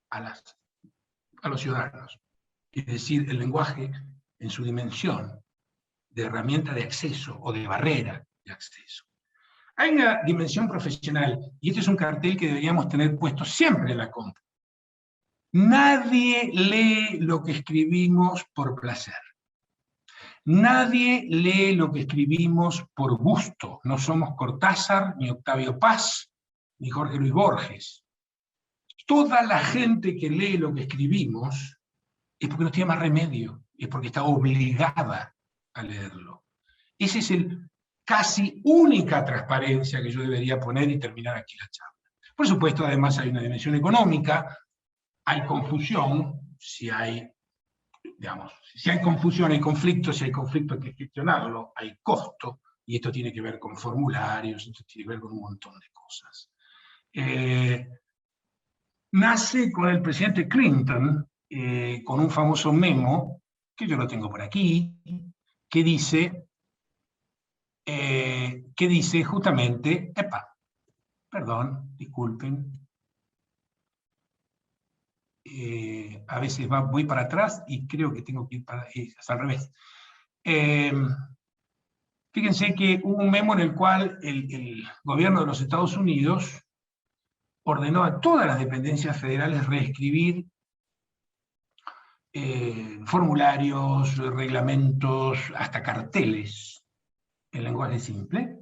Speaker 2: a los ciudadanos. Es decir, el lenguaje en su dimensión de herramienta de acceso o de barrera de acceso. Hay una dimensión profesional, y este es un cartel que deberíamos tener puesto siempre en la compu. Nadie lee lo que escribimos por placer. Nadie lee lo que escribimos por gusto. No somos Cortázar, ni Octavio Paz, ni Jorge Luis Borges. Toda la gente que lee lo que escribimos es porque no tiene más remedio, es porque está obligada a leerlo. Ese es el casi única transparencia que yo debería poner y terminar aquí la charla. Por supuesto, además hay una dimensión económica, hay confusión, si hay confusión, hay conflicto, si hay conflicto hay que gestionarlo, hay costo, y esto tiene que ver con formularios, esto tiene que ver con un montón de cosas. Nace con el presidente Clinton, con un famoso memo, que yo lo tengo por aquí, que dice justamente, perdón, disculpen, a veces voy para atrás y creo que tengo que ir es al revés. Fíjense que hubo un memo en el cual el gobierno de los Estados Unidos ordenó a todas las dependencias federales reescribir formularios, reglamentos, hasta carteles, en lenguaje simple.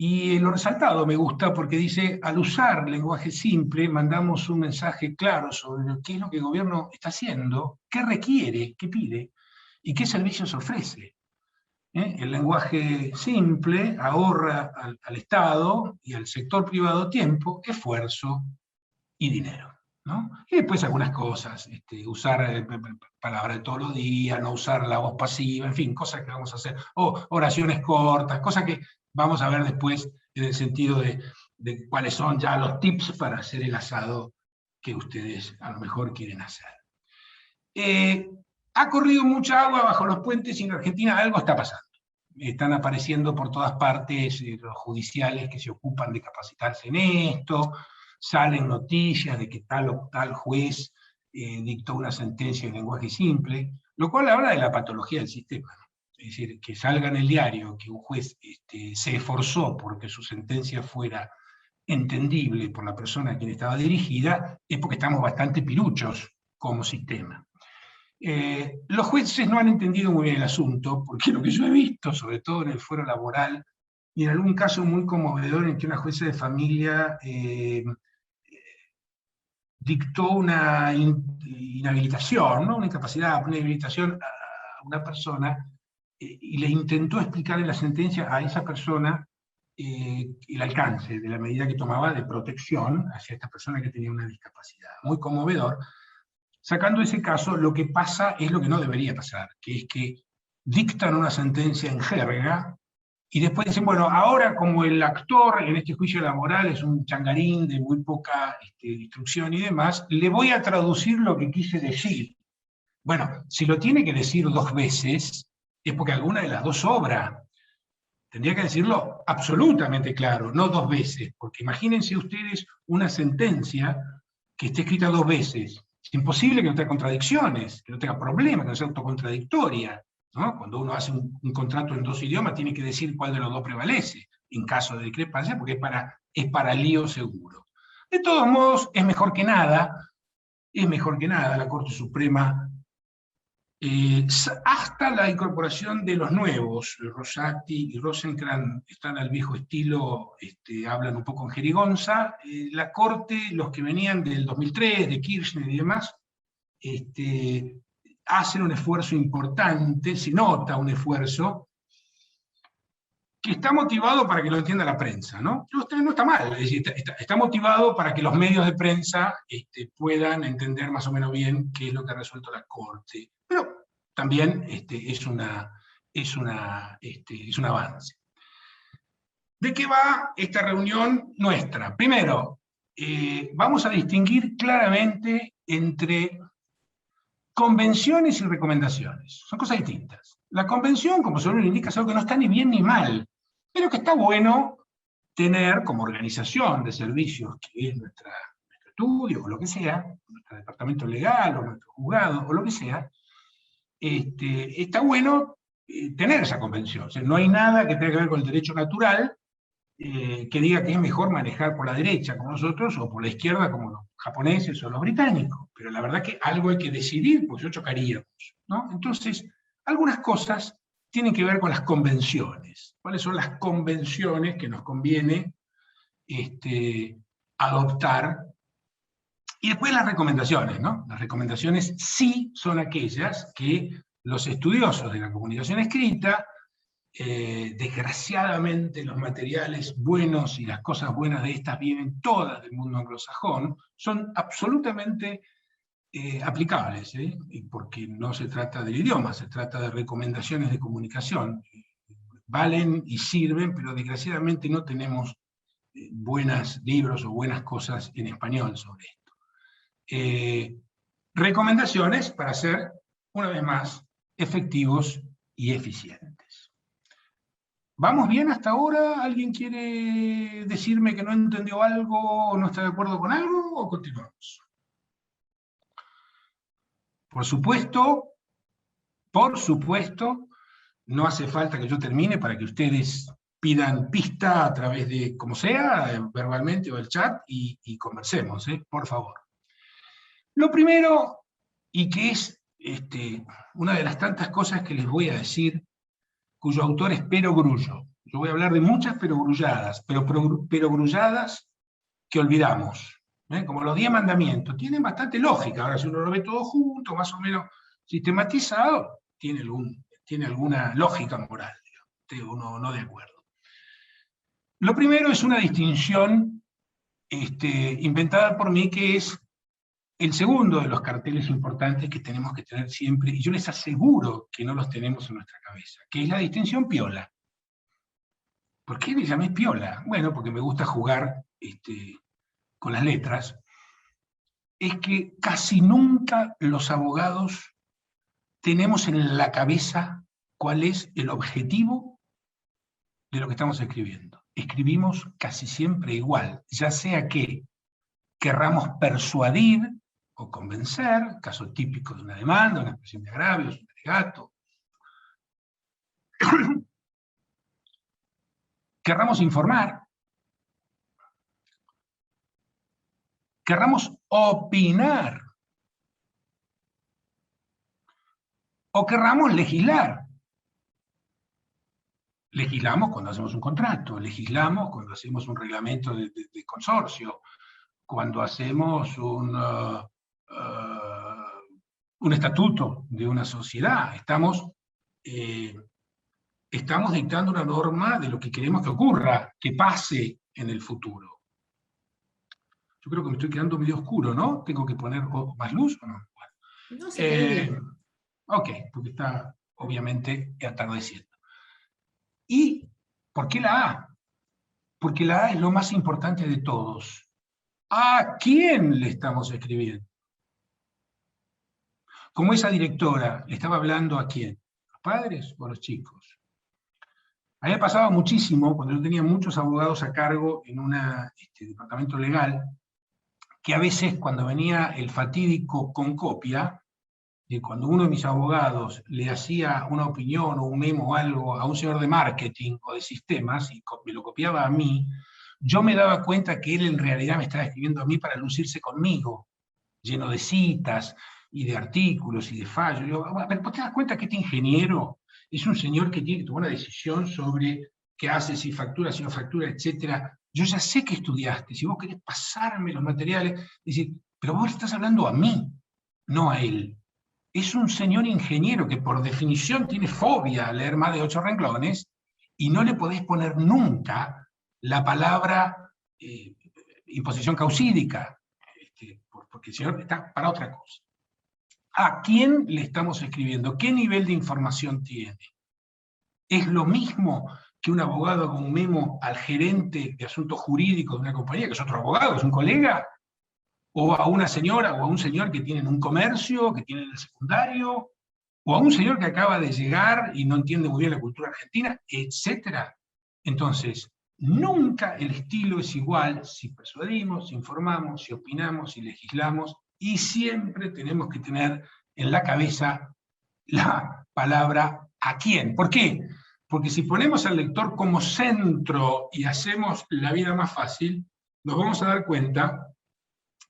Speaker 2: Y lo resaltado me gusta porque dice, al usar lenguaje simple, mandamos un mensaje claro sobre qué es lo que el gobierno está haciendo, qué requiere, qué pide, y qué servicios ofrece. El lenguaje simple ahorra al Estado y al sector privado tiempo, esfuerzo y dinero, ¿no? Y después algunas cosas, usar palabras de todos los días, no usar la voz pasiva, en fin, cosas que vamos a hacer, o oraciones cortas, cosas que vamos a ver después en el sentido de cuáles son ya los tips para hacer el asado que ustedes a lo mejor quieren hacer. Ha corrido mucha agua bajo los puentes y en Argentina algo está pasando. Están apareciendo por todas partes los judiciales que se ocupan de capacitarse en esto, salen noticias de que tal o tal juez dictó una sentencia en lenguaje simple, lo cual habla de la patología del sistema. Es decir, que salga en el diario que un juez se esforzó porque su sentencia fuera entendible por la persona a quien estaba dirigida, es porque estamos bastante piruchos como sistema. Los jueces no han entendido muy bien el asunto, porque lo que yo he visto, sobre todo en el fuero laboral, y en algún caso muy conmovedor en que una jueza de familia dictó una inhabilitación, ¿no? Una incapacidad, una inhabilitación a una persona, y le intentó explicar en la sentencia a esa persona el alcance de la medida que tomaba de protección hacia esta persona que tenía una discapacidad. Muy conmovedor, Sacando ese caso, lo que pasa es lo que no debería pasar, que es que dictan una sentencia en jerga y después dicen, bueno, ahora como el actor en este juicio laboral es un changarín de muy poca instrucción y demás, le voy a traducir lo que quise decir. Bueno, si lo tiene que decir 2 veces, es porque alguna de las dos sobra. Tendría que decirlo absolutamente claro, no 2 veces, porque imagínense ustedes una sentencia que esté escrita 2 veces. Es imposible que no tenga contradicciones, que no tenga problemas, que no sea autocontradictoria, ¿no? Cuando uno hace un contrato en 2 idiomas, tiene que decir cuál de los 2 prevalece, en caso de discrepancia, porque es para lío seguro. De todos modos, es mejor que nada, la Corte Suprema, hasta la incorporación de los nuevos, Rosati y Rosenkrantz están al viejo estilo, hablan un poco en jerigonza, la Corte, los que venían del 2003, de Kirchner y demás, hacen un esfuerzo importante, se nota un esfuerzo, que está motivado para que lo entienda la prensa, ¿no? No está mal, es decir, está motivado para que los medios de prensa puedan entender más o menos bien qué es lo que ha resuelto la Corte. Pero también es un avance. ¿De qué va esta reunión nuestra? Primero, vamos a distinguir claramente entre convenciones y recomendaciones. Son cosas distintas. La convención, como su nombre indica, es algo que no está ni bien ni mal, pero que está bueno tener como organización de servicios, que es nuestro estudio, o lo que sea, nuestro departamento legal, o nuestro juzgado, o lo que sea, está bueno tener esa convención. O sea, no hay nada que tenga que ver con el derecho natural que diga que es mejor manejar por la derecha como nosotros, o por la izquierda como los japoneses o los británicos. Pero la verdad que algo hay que decidir, porque si no chocaríamos, ¿no? Entonces, algunas cosas tienen que ver con las convenciones. ¿Cuáles son las convenciones que nos conviene adoptar? Y después las recomendaciones, ¿no? Las recomendaciones sí son aquellas que los estudiosos de la comunicación escrita, desgraciadamente los materiales buenos y las cosas buenas de estas vienen todas del mundo anglosajón, son absolutamente aplicables, porque no se trata del idioma, se trata de recomendaciones de comunicación. Valen y sirven, pero desgraciadamente no tenemos buenos libros o buenas cosas en español sobre esto. Recomendaciones para ser, una vez más, efectivos y eficientes. ¿Vamos bien hasta ahora? ¿Alguien quiere decirme que no entendió algo o no está de acuerdo con algo? ¿O continuamos? Por supuesto, no hace falta que yo termine para que ustedes pidan pista a través de, como sea, verbalmente o el chat, y conversemos, por favor. Lo primero, y que es una de las tantas cosas que les voy a decir, cuyo autor es Pero Grullo. Yo voy a hablar de muchas perogrulladas, pero perogrulladas que olvidamos. Como los 10 mandamientos, tienen bastante lógica. Ahora, si uno lo ve todo junto, más o menos sistematizado, tiene alguna lógica moral, digamos, uno no de acuerdo. Lo primero es una distinción inventada por mí, que es el segundo de los carteles importantes que tenemos que tener siempre, y yo les aseguro que no los tenemos en nuestra cabeza, que es la distinción piola. ¿Por qué me llamé piola? Bueno, porque me gusta jugar con las letras. Es que casi nunca los abogados tenemos en la cabeza cuál es el objetivo de lo que estamos escribiendo. Escribimos casi siempre igual, ya sea que querramos persuadir o convencer, caso típico de una demanda, una expresión de agravios, un alegato. Querramos informar, querramos opinar, o querramos legislar. Legislamos cuando hacemos un contrato, legislamos cuando hacemos un reglamento de consorcio, cuando hacemos un estatuto de una sociedad. Estamos dictando una norma de lo que queremos que ocurra, que pase en el futuro. Yo creo que me estoy quedando medio oscuro, ¿no? ¿Tengo que poner más luz o no? Bueno.
Speaker 1: No se te ve bien.
Speaker 2: Ok, porque está obviamente atardeciendo. ¿Y por qué la A? Porque la A es lo más importante de todos. ¿A quién le estamos escribiendo? Como esa directora, ¿le estaba hablando a quién? ¿A los padres o a los chicos? A mí me pasaba muchísimo, cuando yo tenía muchos abogados a cargo en un departamento legal, que a veces cuando venía el fatídico con copia, cuando uno de mis abogados le hacía una opinión o un memo o algo a un señor de marketing o de sistemas y me lo copiaba a mí, yo me daba cuenta que él en realidad me estaba escribiendo a mí para lucirse conmigo, lleno de citas y de artículos y de fallos. Yo, a ver, ¿vos te das cuenta que este ingeniero es un señor que tiene que tomar una decisión sobre qué hace, si factura, si no factura, etcétera? Yo ya sé que estudiaste, si vos querés pasarme los materiales, decir, pero vos le estás hablando a mí, no a él. Es un señor ingeniero que por definición tiene fobia a leer más de 8 renglones y no le podés poner nunca la palabra imposición causídica, porque el señor está para otra cosa. ¿A quién le estamos escribiendo? ¿Qué nivel de información tiene? ¿Es lo mismo que un abogado haga un memo al gerente de asuntos jurídicos de una compañía, que es otro abogado, es un colega? ¿O a una señora o a un señor que tienen un comercio, que tienen el secundario? ¿O a un señor que acaba de llegar y no entiende muy bien la cultura argentina? Etcétera. Entonces, nunca el estilo es igual si persuadimos, si informamos, si opinamos, si legislamos, y siempre tenemos que tener en la cabeza la palabra ¿a quién? ¿Por qué? Porque si ponemos al lector como centro y hacemos la vida más fácil, nos vamos a dar cuenta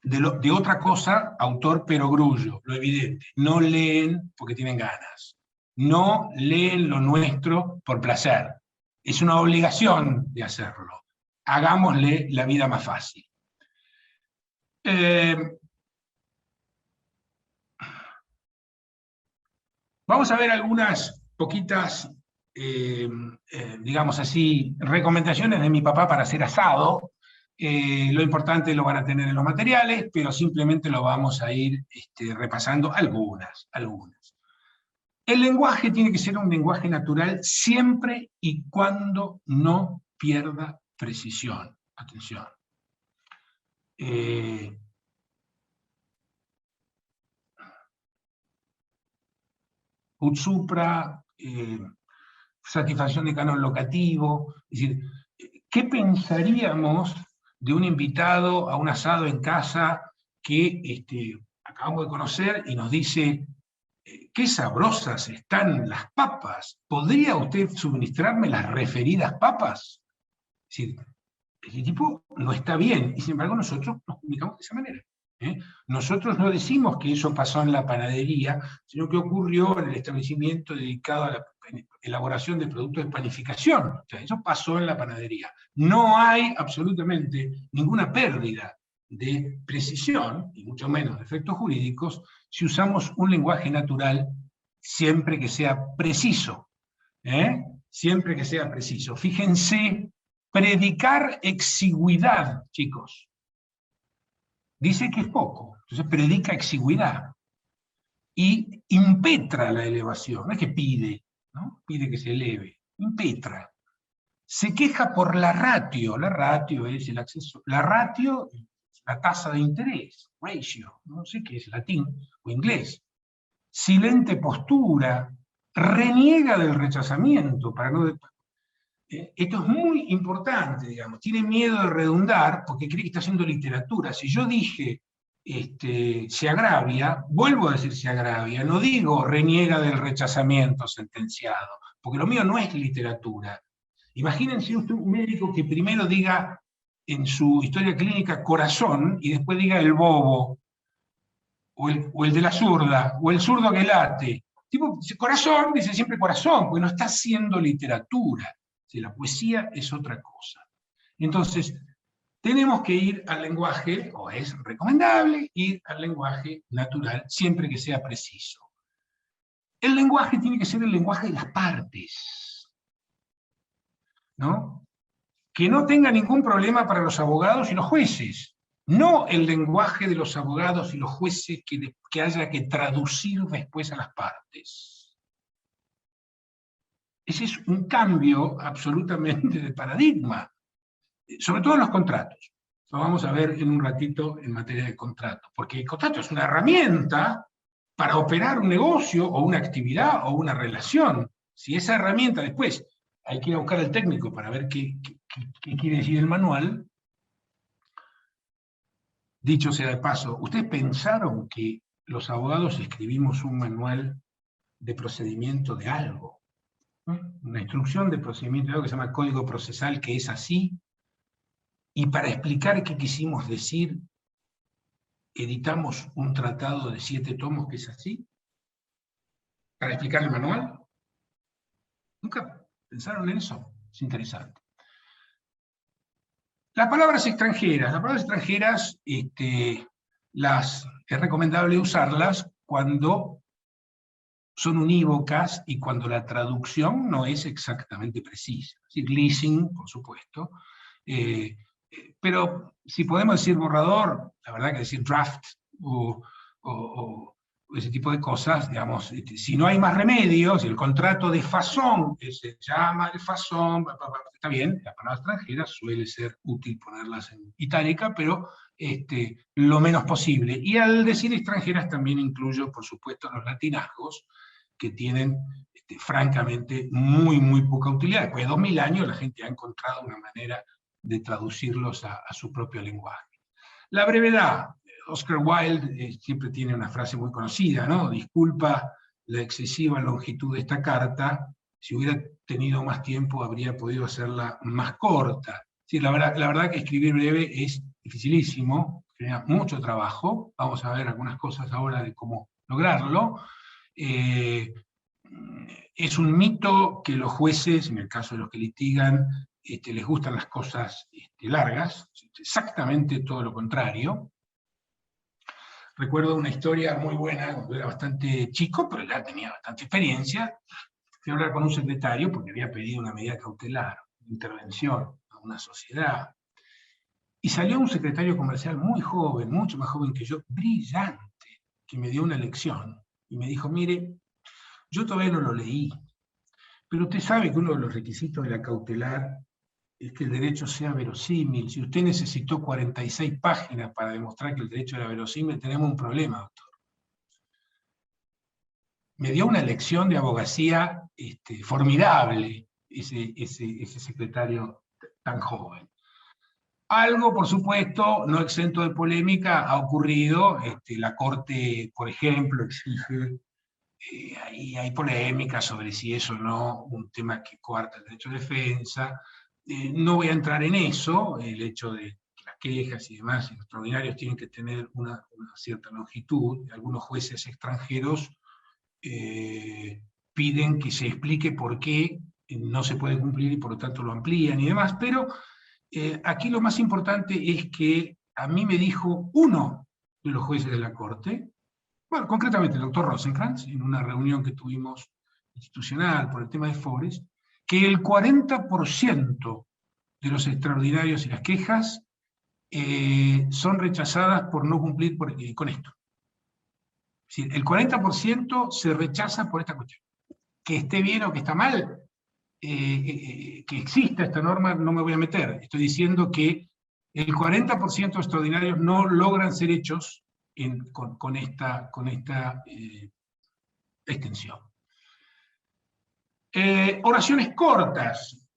Speaker 2: de otra cosa, autor perogrullo, lo evidente. No leen porque tienen ganas. No leen lo nuestro por placer. Es una obligación de hacerlo. Hagámosle la vida más fácil. Vamos a ver algunas poquitas, digamos así, recomendaciones de mi papá para hacer asado. Lo importante lo van a tener en los materiales, pero simplemente lo vamos a ir repasando algunas. El lenguaje tiene que ser un lenguaje natural siempre y cuando no pierda precisión. Atención. Ut supra, satisfacción de canon locativo, es decir, ¿qué pensaríamos de un invitado a un asado en casa que acabamos de conocer y nos dice, qué sabrosas están las papas, ¿podría usted suministrarme las referidas papas? Es decir, el tipo no está bien, y sin embargo nosotros nos comunicamos de esa manera. Nosotros no decimos que eso pasó en la panadería, sino que ocurrió en el establecimiento dedicado a la elaboración de productos de panificación. O sea, eso pasó en la panadería. No hay absolutamente ninguna pérdida de precisión, y mucho menos de efectos jurídicos, si usamos un lenguaje natural siempre que sea preciso. Siempre que sea preciso. Fíjense, predicar exigüidad, chicos. Dice que es poco, entonces predica exigüidad. Y impetra la elevación, no es que pide, ¿no? Pide que se eleve, impetra. Se queja por la ratio es el acceso, la ratio es la tasa de interés, ratio, no sé qué es latín o inglés. Silente postura, reniega del rechazamiento, para no... Esto es muy importante, digamos, tiene miedo de redundar porque cree que está haciendo literatura. Si yo dije se agravia, vuelvo a decir se agravia, no digo reniega del rechazamiento sentenciado, porque lo mío no es literatura. Imagínense usted un médico que primero diga en su historia clínica corazón y después diga el bobo, o el de la zurda, o el zurdo que late. Tipo, corazón, dice siempre corazón, porque no está haciendo literatura. La poesía es otra cosa. Entonces, tenemos que ir al lenguaje, o es recomendable ir al lenguaje natural, siempre que sea preciso. El lenguaje tiene que ser el lenguaje de las partes, ¿no? Que no tenga ningún problema para los abogados y los jueces, no el lenguaje de los abogados y los jueces que haya que traducir después a las partes. Ese es un cambio absolutamente de paradigma, sobre todo en los contratos. Lo vamos a ver en un ratito en materia de contrato, porque el contrato es una herramienta para operar un negocio o una actividad o una relación. Si esa herramienta después hay que ir a buscar al técnico para ver qué quiere decir el manual, dicho sea de paso, ¿ustedes pensaron que los abogados escribimos un manual de procedimiento de algo? Una instrucción de procedimiento de algo que se llama código procesal, que es así, y para explicar qué quisimos decir, editamos un tratado de 7 tomos que es así, para explicar el manual. ¿Nunca pensaron en eso? Es interesante. Las palabras extranjeras es recomendable usarlas cuando son unívocas y cuando la traducción no es exactamente precisa. Es decir, leasing, por supuesto, pero si podemos decir borrador, la verdad que decir draft o ese tipo de cosas, digamos, si no hay más remedio, si el contrato de fasón, que se llama el fasón, está bien, la palabra extranjera suele ser útil ponerlas en itálica, pero lo menos posible. Y al decir extranjeras también incluyo, por supuesto, los latinazgos, que tienen francamente muy poca utilidad. Después de 2000 años la gente ha encontrado una manera de traducirlos a su propio lenguaje. La brevedad. Oscar Wilde siempre tiene una frase muy conocida, ¿no? Disculpa la excesiva longitud de esta carta, si hubiera tenido más tiempo habría podido hacerla más corta. Sí, la verdad que escribir breve es dificilísimo, genera mucho trabajo, vamos a ver algunas cosas ahora de cómo lograrlo. Es un mito que los jueces, en el caso de los que litigan, les gustan las cosas largas, exactamente todo lo contrario. Recuerdo una historia muy buena, cuando era bastante chico, pero ya tenía bastante experiencia. Fui a hablar con un secretario porque había pedido una medida cautelar, una intervención a una sociedad. Y salió un secretario comercial muy joven, mucho más joven que yo, brillante, que me dio una lección. Y me dijo, mire, yo todavía no lo leí, pero usted sabe que uno de los requisitos de la cautelar es que el derecho sea verosímil. Si usted necesitó 46 páginas para demostrar que el derecho era verosímil, tenemos un problema, doctor. Me dio una lección de abogacía formidable ese secretario tan joven. Algo, por supuesto, no exento de polémica, ha ocurrido. La Corte, por ejemplo, exige, ahí hay polémica sobre si es o no un tema que coarta el derecho de defensa. No voy a entrar en eso, el hecho de que las quejas y demás extraordinarios tienen que tener una cierta longitud. Algunos jueces extranjeros piden que se explique por qué no se puede cumplir y por lo tanto lo amplían y demás, pero aquí lo más importante es que a mí me dijo uno de los jueces de la Corte, bueno, concretamente el doctor Rosenkrantz, en una reunión que tuvimos institucional por el tema de Forest, que el 40% de los extraordinarios y las quejas son rechazadas por no cumplir con esto. Es decir, el 40% se rechaza por esta cuestión. Que esté bien o que está mal, que exista esta norma, no me voy a meter. Estoy diciendo que el 40% de extraordinarios no logran ser hechos con esta extensión. Oraciones cortas.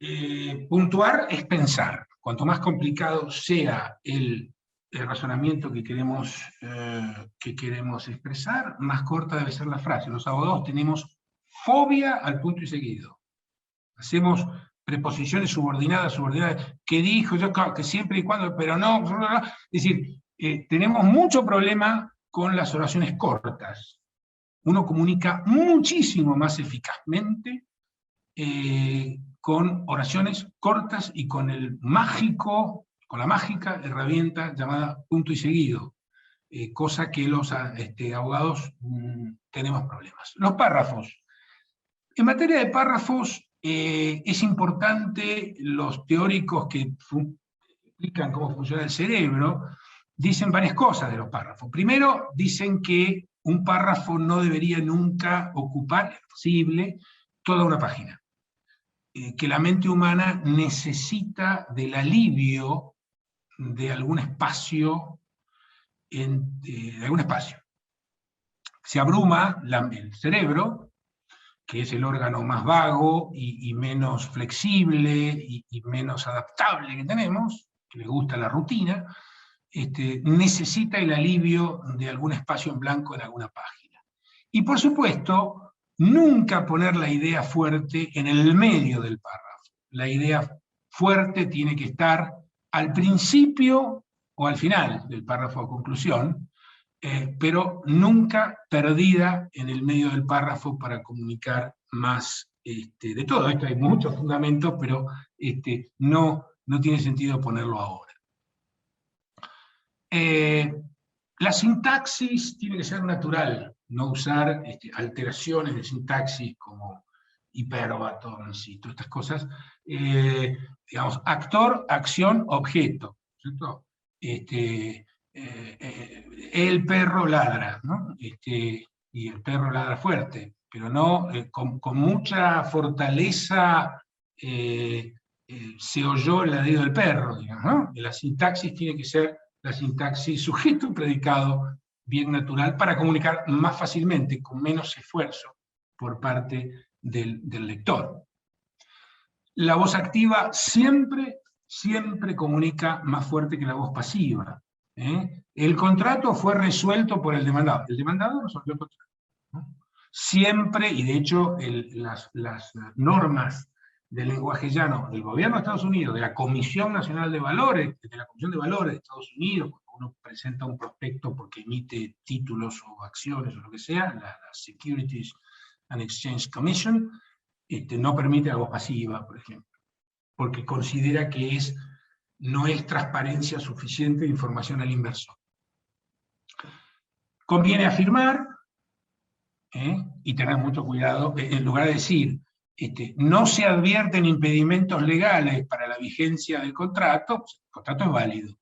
Speaker 2: Puntuar es pensar. Cuanto más complicado sea el razonamiento que queremos expresar, más corta debe ser la frase. Los abogados tenemos fobia al punto y seguido. Hacemos preposiciones subordinadas, que dijo, yo, que siempre y cuando, pero no. Es decir, tenemos mucho problema con las oraciones cortas. Uno comunica muchísimo más eficazmente con oraciones cortas y con la mágica herramienta llamada punto y seguido, cosa que los abogados tenemos problemas. Los párrafos. En materia de párrafos, es importante los teóricos que explican cómo funciona el cerebro, dicen varias cosas de los párrafos. Primero, dicen que un párrafo no debería nunca ocupar, es posible, toda una página. Que la mente humana necesita del alivio de algún espacio, Se abruma el cerebro, que es el órgano más vago y menos flexible y menos adaptable que tenemos, que le gusta la rutina, necesita el alivio de algún espacio en blanco en alguna página. Y por supuesto, nunca poner la idea fuerte en el medio del párrafo. La idea fuerte tiene que estar al principio o al final del párrafo a conclusión, pero nunca perdida en el medio del párrafo para comunicar más de todo. Esto hay muchos fundamentos, pero no tiene sentido ponerlo ahora. La sintaxis tiene que ser natural, no usar alteraciones de sintaxis como hipérbatos y todas estas cosas. Digamos, actor, acción, objeto, ¿cierto? El perro ladra, ¿no? Y el perro ladra fuerte, pero no con mucha fortaleza se oyó el ladrido del perro, digamos, ¿no? La sintaxis tiene que ser la sintaxis sujeto-predicado bien natural para comunicar más fácilmente, con menos esfuerzo por parte del lector. La voz activa siempre comunica más fuerte que la voz pasiva. El contrato fue resuelto por el demandado. El demandado resolvió el contrato, ¿no? Siempre, y de hecho las normas del lenguaje llano del gobierno de Estados Unidos, de la Comisión Nacional de Valores, de la Comisión de Valores de Estados Unidos, cuando uno presenta un prospecto porque emite títulos o acciones o lo que sea, la Securities and Exchange Commission, no permite la voz pasiva, por ejemplo, porque considera que no es transparencia suficiente de información al inversor. Conviene afirmar, y tener mucho cuidado, en lugar de decir, no se advierten impedimentos legales para la vigencia del contrato, pues el contrato es válido,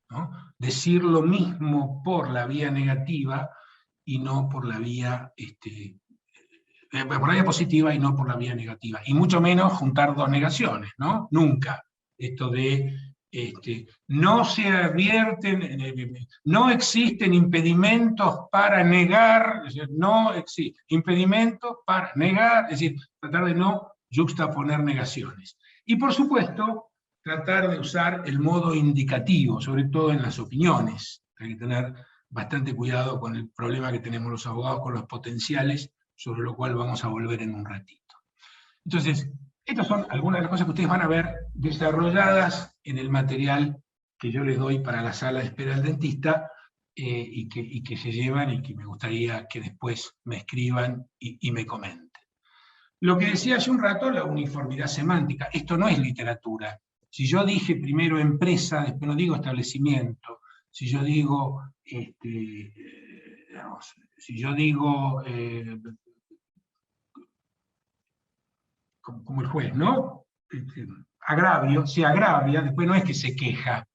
Speaker 2: ¿no? Decir lo mismo por la vía negativa y no por la vía, por la vía positiva y no por la vía negativa. Y mucho menos juntar dos negaciones, ¿no? Nunca. Esto de no se advierten, no existen impedimentos para negar, es decir, no existen impedimentos para negar, es decir, tratar de no yuxtaponer negaciones. Y por supuesto, tratar de usar el modo indicativo, sobre todo en las opiniones. Hay que tener bastante cuidado con el problema que tenemos los abogados con los potenciales, sobre lo cual vamos a volver en un ratito. Entonces, estas son algunas de las cosas que ustedes van a ver desarrolladas en el material que yo les doy para la sala de espera del dentista, y que se llevan y que me gustaría que después me escriban y me comenten. Lo que decía hace un rato, la uniformidad semántica. Esto no es literatura. Si yo dije primero empresa, después no digo establecimiento. Si yo digo, si yo digo como el juez, ¿no? Agravio, se agravia, después no es que se queja,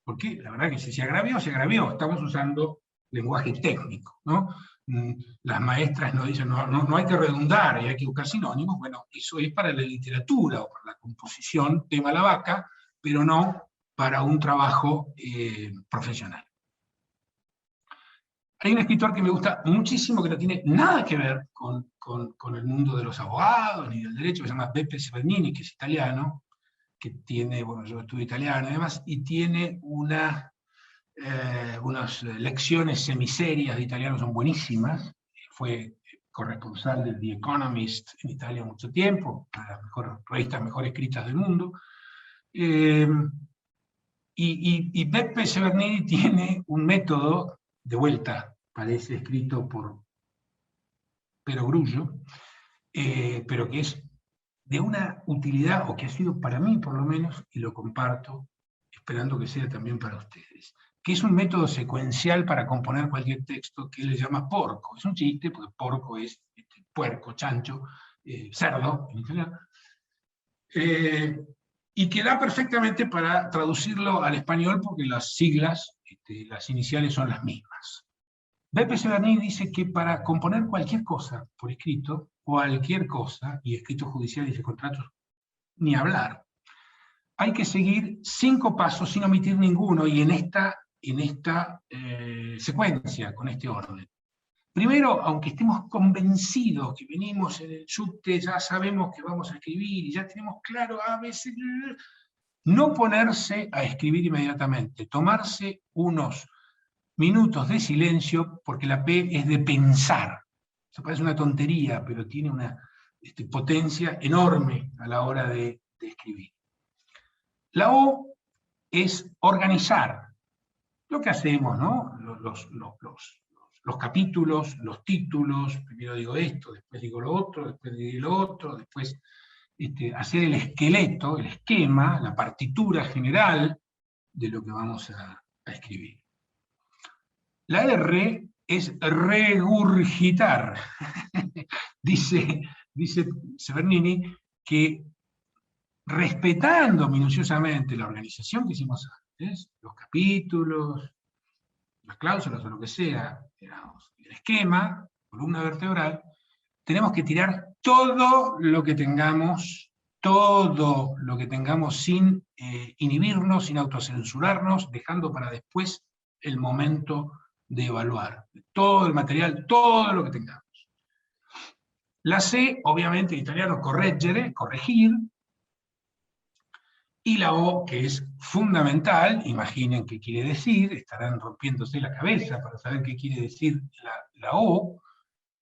Speaker 2: porque la verdad que si se agravió, se agravió. Estamos usando lenguaje técnico, ¿no? Las maestras nos dicen, no hay que redundar y hay que buscar sinónimos. Bueno, eso es para la literatura o para la composición, tema la vaca, pero no para un trabajo profesional. Hay un escritor que me gusta muchísimo, que no tiene nada que ver con el mundo de los abogados ni del derecho, que se llama Beppe Severnini, que es italiano, que tiene, bueno, yo estudio italiano y demás, y tiene unas lecciones semiserias de italiano, son buenísimas. Fue corresponsal del The Economist en Italia mucho tiempo, una de las revistas mejor escritas del mundo. Y Beppe Severnini tiene un método, de vuelta, parece escrito por Perogrullo, pero que es de una utilidad, o que ha sido para mí por lo menos, y lo comparto, esperando que sea también para ustedes, que es un método secuencial para componer cualquier texto, que él le llama porco. Es un chiste, porque porco es puerco, chancho, cerdo, en italiano, y que da perfectamente para traducirlo al español, porque las siglas las iniciales son las mismas. Beppe Severnini dice que para componer cualquier cosa por escrito, cualquier cosa, y escritos judiciales y contratos, ni hablar, hay que seguir 5 pasos sin omitir ninguno, y en esta secuencia, con este orden. Primero, aunque estemos convencidos que venimos en el subte, ya sabemos que vamos a escribir, y ya tenemos claro a veces, no ponerse a escribir inmediatamente, tomarse unos minutos de silencio, porque la P es de pensar. Eso parece una tontería, pero tiene una potencia enorme a la hora de escribir. La O es organizar. Lo que hacemos, ¿no? Los capítulos, los títulos, primero digo esto, después digo lo otro, después digo lo otro, después hacer el esqueleto, el esquema, la partitura general de lo que vamos a escribir. La R es regurgitar. dice Severnini que, respetando minuciosamente la organización que hicimos antes, los capítulos, las cláusulas o lo que sea, digamos, el esquema, columna vertebral, tenemos que tirar todo lo que tengamos sin inhibirnos, sin autocensurarnos, dejando para después el momento de evaluar. Todo el material, todo lo que tengamos. La C, obviamente en italiano, correggere, corregir. Y la O, que es fundamental, imaginen qué quiere decir, estarán rompiéndose la cabeza para saber qué quiere decir la O.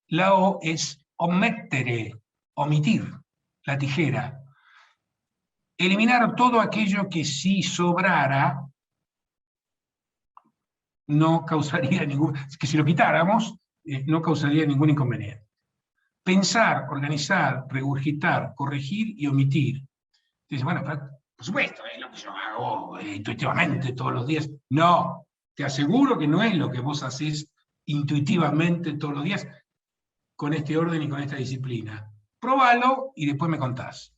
Speaker 2: La O es omettere, omitir, la tijera. Eliminar todo aquello que, si sobrara, no causaría ningún, que si lo quitáramos, no causaría ningún inconveniente. Pensar, organizar, regurgitar, corregir y omitir. Entonces, bueno, por supuesto, es lo que yo hago intuitivamente todos los días. No, te aseguro que no es lo que vos hacés intuitivamente todos los días, con este orden y con esta disciplina. Probalo y después me contás.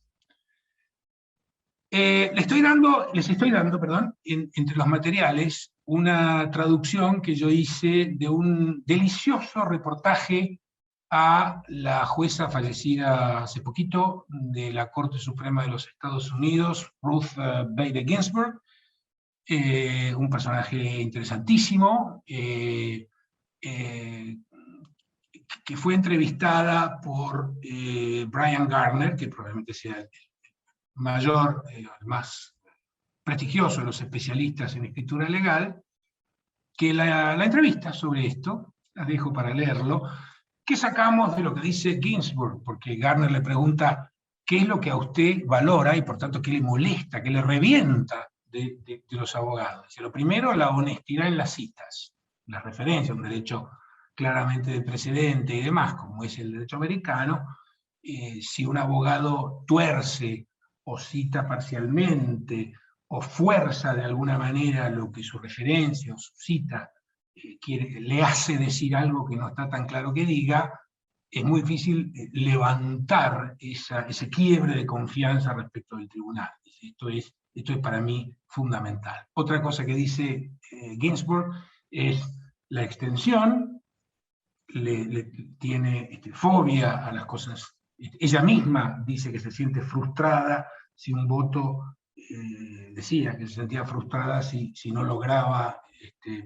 Speaker 2: Les estoy dando, entre los materiales, una traducción que yo hice de un delicioso reportaje a la jueza fallecida hace poquito de la Corte Suprema de los Estados Unidos, Ruth Bader Ginsburg, un personaje interesantísimo, que fue entrevistada por Brian Gardner, que probablemente sea el mayor, el más prestigioso de los especialistas en escritura legal, que la entrevista sobre esto, la dejo para leerlo. ¿Qué sacamos de lo que dice Ginsburg? Porque Gardner le pregunta qué es lo que a usted valora y por tanto qué le molesta, qué le revienta de los abogados. Dice, lo primero, la honestidad en las citas, las referencias, un derecho claramente de precedente y demás, como es el derecho americano. Si un abogado tuerce o cita parcialmente o fuerza de alguna manera lo que su referencia o su cita le hace decir algo que no está tan claro que diga, es muy difícil levantar ese quiebre de confianza respecto del tribunal. Esto es para mí fundamental. Otra cosa que dice Ginsburg es la extensión, tiene fobia a las cosas. Ella misma dice que se siente frustrada si un voto, decía que se sentía frustrada si no lograba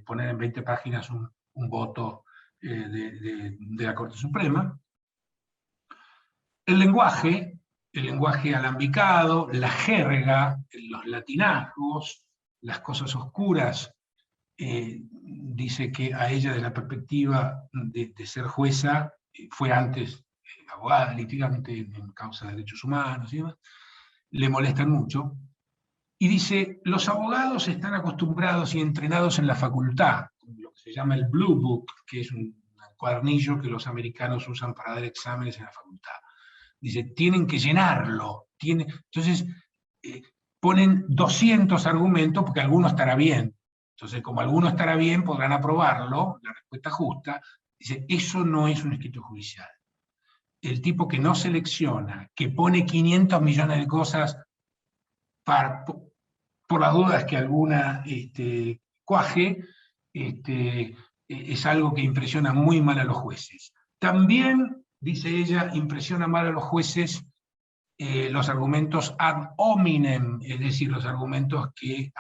Speaker 2: poner en 20 páginas un voto de la Corte Suprema. El lenguaje alambicado, la jerga, los latinazgos, las cosas oscuras, dice que a ella, de la perspectiva de ser jueza, fue antes abogada, litigante en causa de derechos humanos y demás, le molestan mucho. Y dice, los abogados están acostumbrados y entrenados en la facultad, lo que se llama el Blue Book, que es un cuadernillo que los americanos usan para dar exámenes en la facultad. Dice, tienen que llenarlo. Entonces, ponen 200 argumentos porque alguno estará bien. Entonces, como alguno estará bien, podrán aprobarlo, la respuesta justa. Dice, eso no es un escrito judicial. El tipo que no selecciona, que pone 500 millones de cosas por las dudas que alguna cuaje, es algo que impresiona muy mal a los jueces. También, dice ella, impresiona mal a los jueces los argumentos ad hominem, es decir, los argumentos que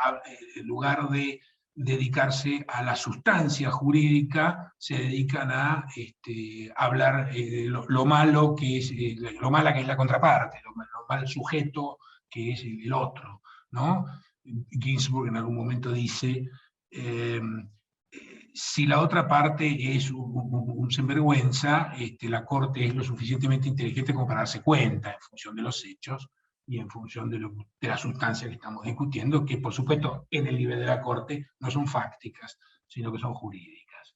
Speaker 2: en lugar de dedicarse a la sustancia jurídica, se dedican a hablar lo malo que es, lo mala que es la contraparte, lo mal sujeto que es el otro, ¿no? Ginsburg en algún momento dice, si la otra parte es un sinvergüenza, la Corte es lo suficientemente inteligente como para darse cuenta en función de los hechos y en función de la sustancia que estamos discutiendo, que por supuesto en el nivel de la Corte no son fácticas, sino que son jurídicas.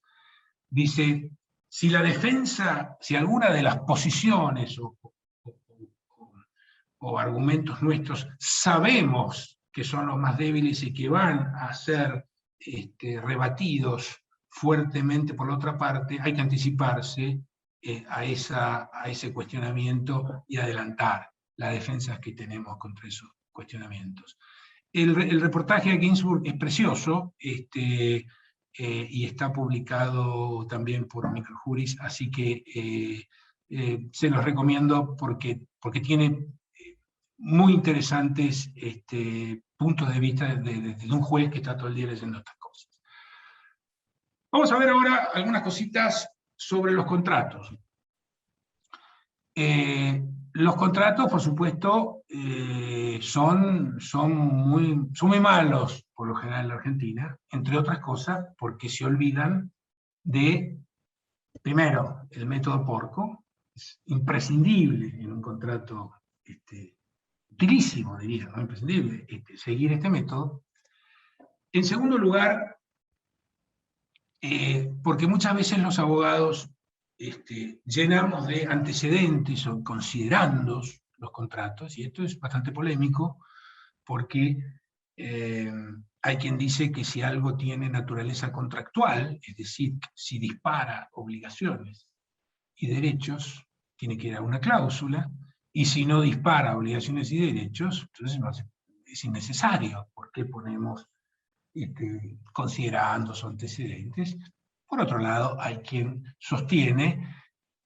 Speaker 2: Dice, si la defensa, si alguna de las posiciones o argumentos nuestros sabemos que son los más débiles y que van a ser rebatidos fuertemente por la otra parte, hay que anticiparse a ese cuestionamiento y adelantar las defensas que tenemos contra esos cuestionamientos. El reportaje de Ginsburg es precioso, y está publicado también por Microjuris, así que se los recomiendo porque tiene muy interesantes puntos de vista de un juez que está todo el día leyendo estas cosas. Vamos a ver ahora algunas cositas sobre los contratos. Los contratos, por supuesto, son muy malos, por lo general en la Argentina, entre otras cosas, porque se olvidan de, primero, el método Porco. Es imprescindible en un contrato utilísimo, diría, no imprescindible, seguir este método. En segundo lugar, porque muchas veces los abogados llenamos de antecedentes o considerandos los contratos, y esto es bastante polémico, porque hay quien dice que si algo tiene naturaleza contractual, es decir, si dispara obligaciones y derechos, tiene que ir a una cláusula, y si no dispara obligaciones y derechos, entonces es innecesario. ¿Por qué ponemos considerandos o antecedentes? Por otro lado, hay quien sostiene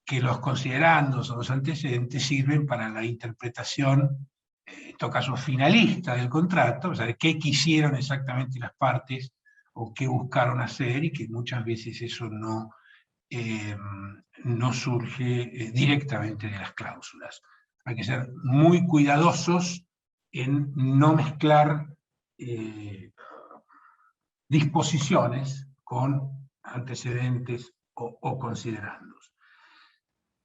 Speaker 2: que los considerandos o los antecedentes sirven para la interpretación, en todo caso finalista del contrato, o sea, qué quisieron exactamente las partes o qué buscaron hacer, y que muchas veces eso no surge directamente de las cláusulas. Hay que ser muy cuidadosos en no mezclar disposiciones con antecedentes o considerandos.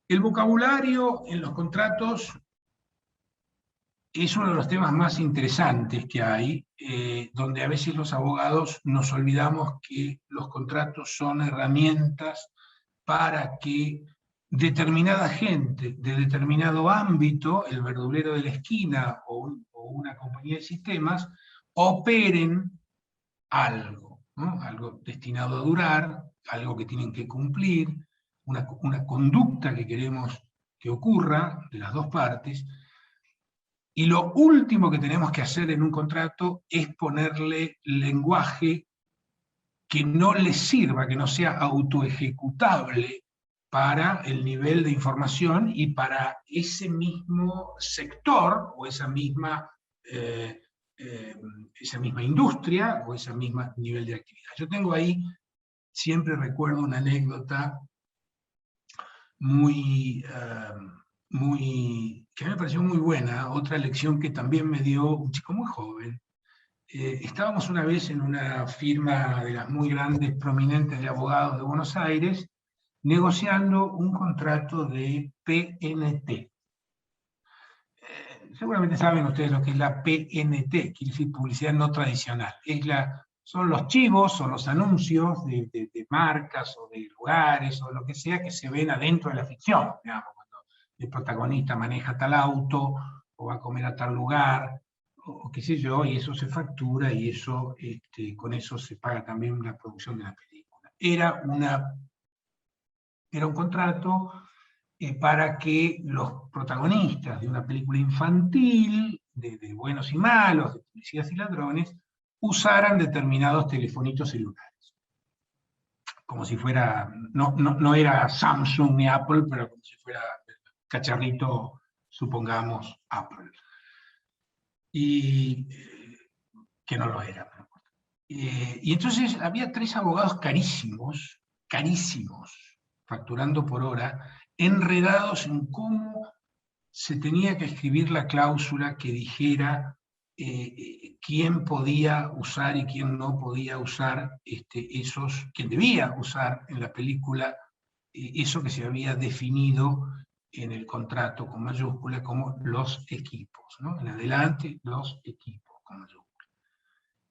Speaker 2: El vocabulario en los contratos es uno de los temas más interesantes que hay, donde a veces los abogados nos olvidamos que los contratos son herramientas para que determinada gente de determinado ámbito, el verdulero de la esquina o una compañía de sistemas, operen algo, ¿no? Algo destinado a durar, algo que tienen que cumplir, una conducta que queremos que ocurra de las dos partes, y lo último que tenemos que hacer en un contrato es ponerle lenguaje que no le sirva, que no sea autoejecutable para el nivel de información y para ese mismo sector o esa misma industria o ese mismo nivel de actividad. Yo tengo ahí, siempre recuerdo una anécdota que me pareció muy buena, otra lección que también me dio un chico muy joven. Estábamos una vez en una firma de las muy grandes, prominentes de abogados de Buenos Aires, negociando un contrato de PNT. Seguramente saben ustedes lo que es la PNT, quiere decir publicidad no tradicional. Son los chivos, son los anuncios de marcas o de lugares o lo que sea que se ven adentro de la ficción. Digamos, cuando el protagonista maneja tal auto o va a comer a tal lugar, o qué sé yo, y eso se factura y eso, con eso se paga también la producción de la película. Era un contrato para que los protagonistas de una película infantil, de buenos y malos, de policías y ladrones, usaran determinados telefonitos celulares. como si fuera, no era Samsung ni Apple, pero como si fuera cacharrito, supongamos, Apple. Y que no lo era. Y entonces había 3 abogados carísimos, facturando por hora, enredados en cómo se tenía que escribir la cláusula que dijera quién podía usar y quién no podía usar quién debía usar en la película eso que se había definido en el contrato con mayúscula como los equipos, ¿no? En adelante, los equipos con mayúscula.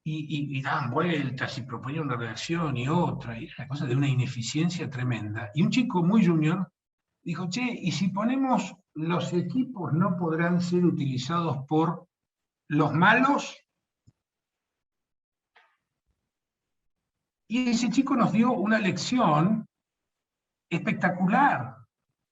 Speaker 2: Y daban vueltas y proponían una redacción y otra, y era una cosa de una ineficiencia tremenda. Y un chico muy junior dijo, che, ¿y si ponemos los equipos no podrán ser utilizados por los malos? Y ese chico nos dio una lección espectacular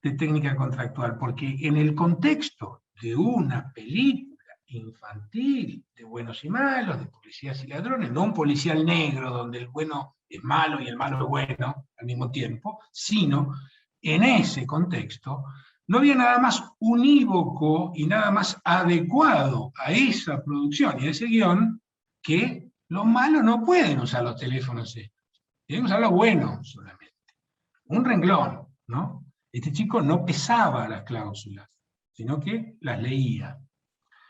Speaker 2: de técnica contractual, porque en el contexto de una película infantil de buenos y malos, de policías y ladrones, no un policial negro donde el bueno es malo y el malo es bueno al mismo tiempo, sino en ese contexto no había nada más unívoco y nada más adecuado a esa producción y a ese guión que los malos no pueden usar los teléfonos estos. Tienen que usar los buenos solamente. Un renglón, ¿no? Este chico no pesaba las cláusulas, sino que las leía.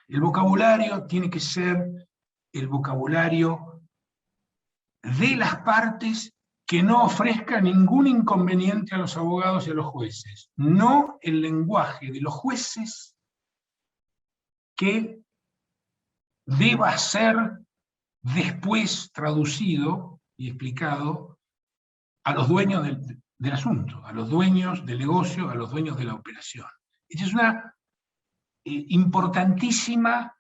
Speaker 2: El vocabulario tiene que ser el vocabulario de las partes que no ofrezca ningún inconveniente a los abogados y a los jueces, no el lenguaje de los jueces que deba ser después traducido y explicado a los dueños del asunto, a los dueños del negocio, a los dueños de la operación. Esta es una importantísima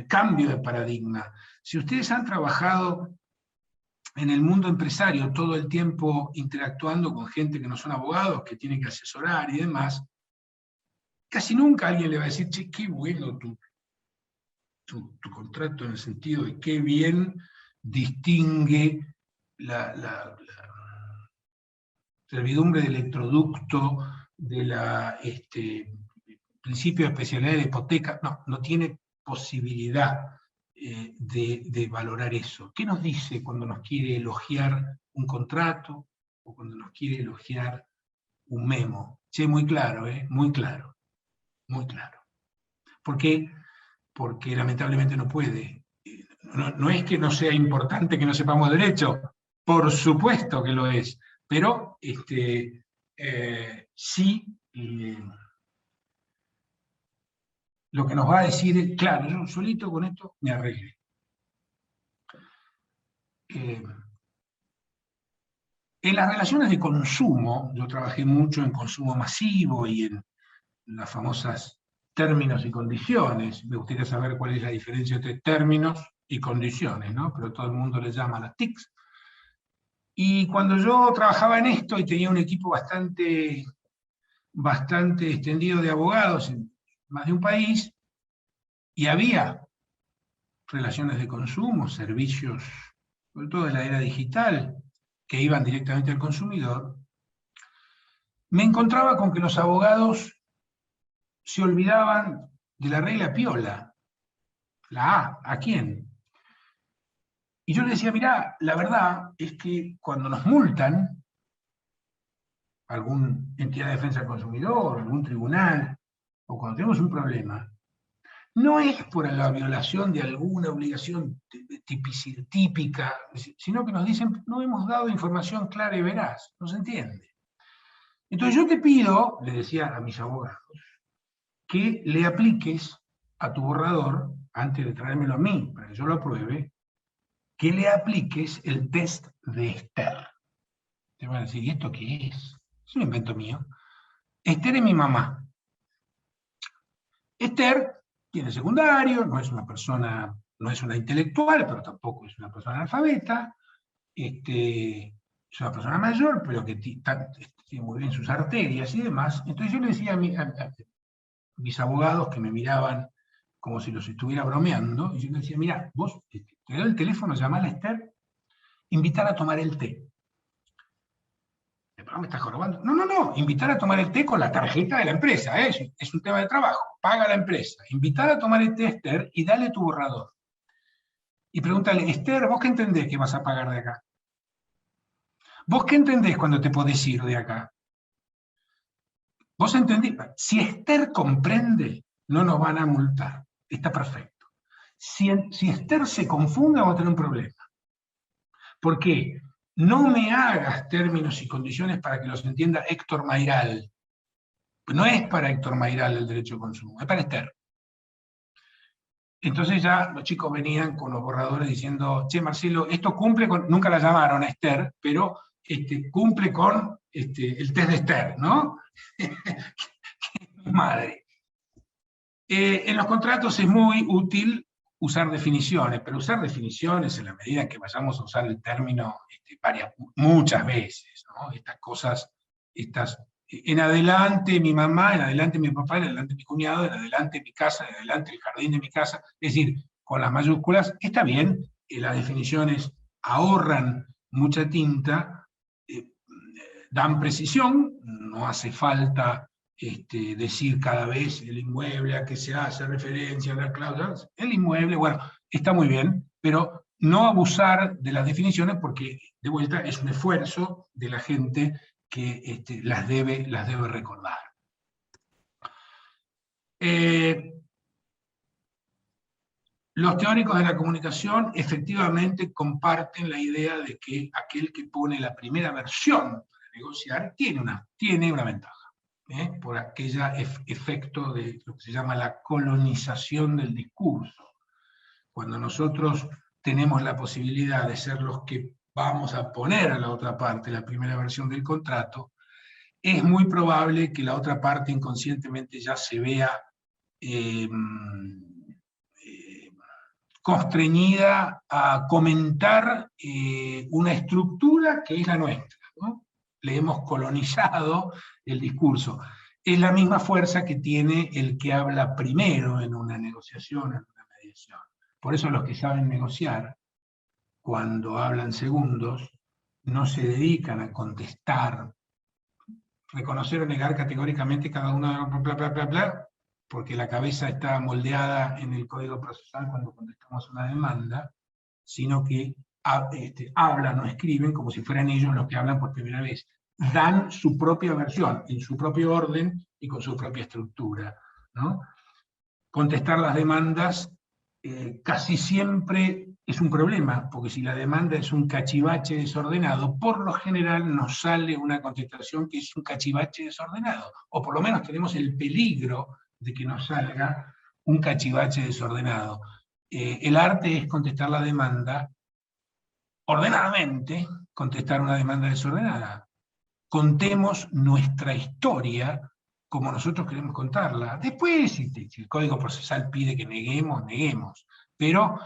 Speaker 2: cambio de paradigma. Si ustedes han trabajado en el mundo empresario todo el tiempo interactuando con gente que no son abogados, que tienen que asesorar y demás, casi nunca alguien le va a decir, che, qué bueno tu contrato, en el sentido de qué bien distingue la servidumbre de electroducto, de la principio de especialidad de hipoteca, no tiene posibilidad de valorar eso. ¿Qué nos dice cuando nos quiere elogiar un contrato o cuando nos quiere elogiar un memo? Sí, muy claro, muy claro, muy claro. ¿Por qué? Porque lamentablemente no puede. No es que no sea importante que no sepamos derecho, por supuesto que lo es, pero sí lo que nos va a decir es, claro, yo solito con esto me arreglé. En las relaciones de consumo, yo trabajé mucho en consumo masivo y en las famosas términos y condiciones. Me gustaría saber cuál es la diferencia entre términos y condiciones, ¿no? Pero todo el mundo le llama las TICs. Y cuando yo trabajaba en esto y tenía un equipo bastante extendido de abogados en más de un país, y había relaciones de consumo, servicios, sobre todo de la era digital, que iban directamente al consumidor, me encontraba con que los abogados se olvidaban de la regla piola, la ¿a quién? Y yo le decía, mirá, la verdad es que cuando nos multan, alguna entidad de defensa del consumidor, algún tribunal, o cuando tenemos un problema, no es por la violación de alguna obligación típica, sino que nos dicen, no hemos dado información clara y veraz, no se entiende. Entonces yo te pido, le decía a mis abogados, que le apliques a tu borrador, antes de traérmelo a mí, para que yo lo apruebe, que le apliques el test de Esther. Te van a decir, ¿y esto qué es? Es un invento mío. Esther es mi mamá. Esther tiene secundario, no es una intelectual, pero tampoco es una persona analfabeta, es una persona mayor, pero que tiene muy bien sus arterias y demás. Entonces yo le decía a mis abogados que me miraban como si los estuviera bromeando, y yo le decía, mira, vos te doy el teléfono, llamá a Esther, invitar a tomar el té. ¿Pero me estás jorobando? No, no, no, invitar a tomar el té con la tarjeta de la empresa, es un tema de trabajo, paga la empresa. Invitar a tomar el té a Esther y dale tu borrador. Y pregúntale, Esther, ¿vos qué entendés que vas a pagar de acá? ¿Vos qué entendés cuando te podés ir de acá? ¿Vos entendés? Si Esther comprende, no nos van a multar. Está perfecto. Si Esther se confunda, va a tener un problema. ¿Por qué? No me hagas términos y condiciones para que los entienda Héctor Mayral. No es para Héctor Mayral el derecho de consumo, es para Esther. Entonces ya los chicos venían con los borradores diciendo, che, Marcelo, esto cumple con, nunca la llamaron a Esther, pero cumple con el test de Esther, ¿no? Madre. En los contratos es muy útil usar definiciones, pero usar definiciones en la medida en que vayamos a usar el término muchas veces, ¿no? Estas cosas, en adelante mi mamá, en adelante mi papá, en adelante mi cuñado, en adelante mi casa, en adelante el jardín de mi casa, es decir, con las mayúsculas, está bien, las definiciones ahorran mucha tinta, dan precisión, no hace falta decir cada vez el inmueble a que se hace referencia a las cláusulas, el inmueble, bueno, está muy bien, pero no abusar de las definiciones porque, de vuelta, es un esfuerzo de la gente que las debe recordar. Los teóricos de la comunicación efectivamente comparten la idea de que aquel que pone la primera versión para negociar tiene una ventaja, por aquel efecto de lo que se llama la colonización del discurso. Cuando nosotros tenemos la posibilidad de ser los que vamos a poner a la otra parte la primera versión del contrato, es muy probable que la otra parte inconscientemente ya se vea constreñida a comentar una estructura que es la nuestra, ¿no? Le hemos colonizado el discurso. Es la misma fuerza que tiene el que habla primero en una negociación, en una mediación. Por eso los que saben negociar, cuando hablan segundos, no se dedican a contestar, reconocer o negar categóricamente cada uno de los bla, bla, bla, bla, porque la cabeza está moldeada en el código procesal cuando contestamos una demanda, sino que hablan o escriben como si fueran ellos los que hablan por primera vez. Dan su propia versión, en su propio orden y con su propia estructura, ¿no? Contestar las demandas casi siempre es un problema, porque si la demanda es un cachivache desordenado, por lo general nos sale una contestación que es un cachivache desordenado, o por lo menos tenemos el peligro de que nos salga un cachivache desordenado. El arte es contestar la demanda ordenadamente, contestar una demanda desordenada. Contemos nuestra historia como nosotros queremos contarla. Después, si el código procesal pide que neguemos, neguemos. Pero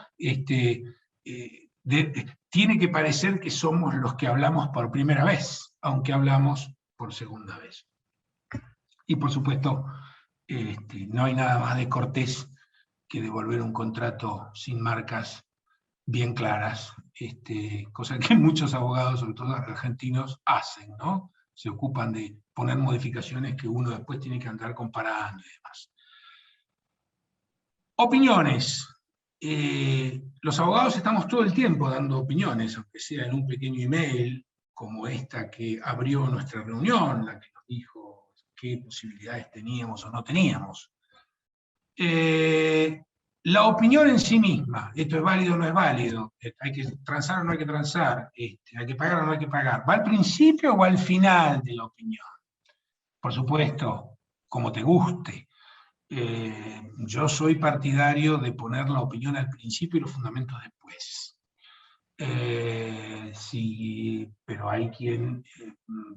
Speaker 2: tiene que parecer que somos los que hablamos por primera vez, aunque hablamos por segunda vez. Y por supuesto, no hay nada más de cortés que devolver un contrato sin marcas bien claras, cosa que muchos abogados, sobre todo argentinos, hacen, ¿no? Se ocupan de poner modificaciones que uno después tiene que andar comparando y demás. Opiniones. Los abogados estamos todo el tiempo dando opiniones, aunque sea en un pequeño email, como esta que abrió nuestra reunión, la que nos dijo qué posibilidades teníamos o no teníamos. La opinión en sí misma, esto es válido o no es válido, hay que transar o no hay que transar, hay que pagar o no hay que pagar, ¿va al principio o al final de la opinión? Por supuesto, como te guste. Yo soy partidario de poner la opinión al principio y los fundamentos después. Sí, pero hay quien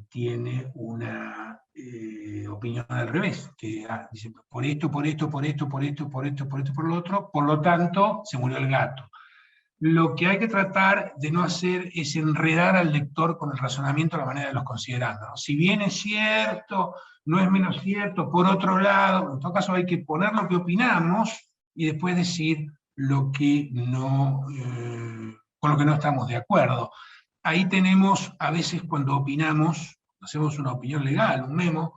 Speaker 2: tiene una opinión al revés, que dice, por esto, por esto, por esto, por esto, por esto, por esto, por lo otro, por lo tanto, se murió el gato. Lo que hay que tratar de no hacer es enredar al lector con el razonamiento a la manera de los considerandos, ¿no? Si bien es cierto, no es menos cierto, por otro lado, en todo caso hay que poner lo que opinamos y después decir lo que no con lo que no estamos de acuerdo. Ahí tenemos, a veces cuando opinamos, hacemos una opinión legal, un memo,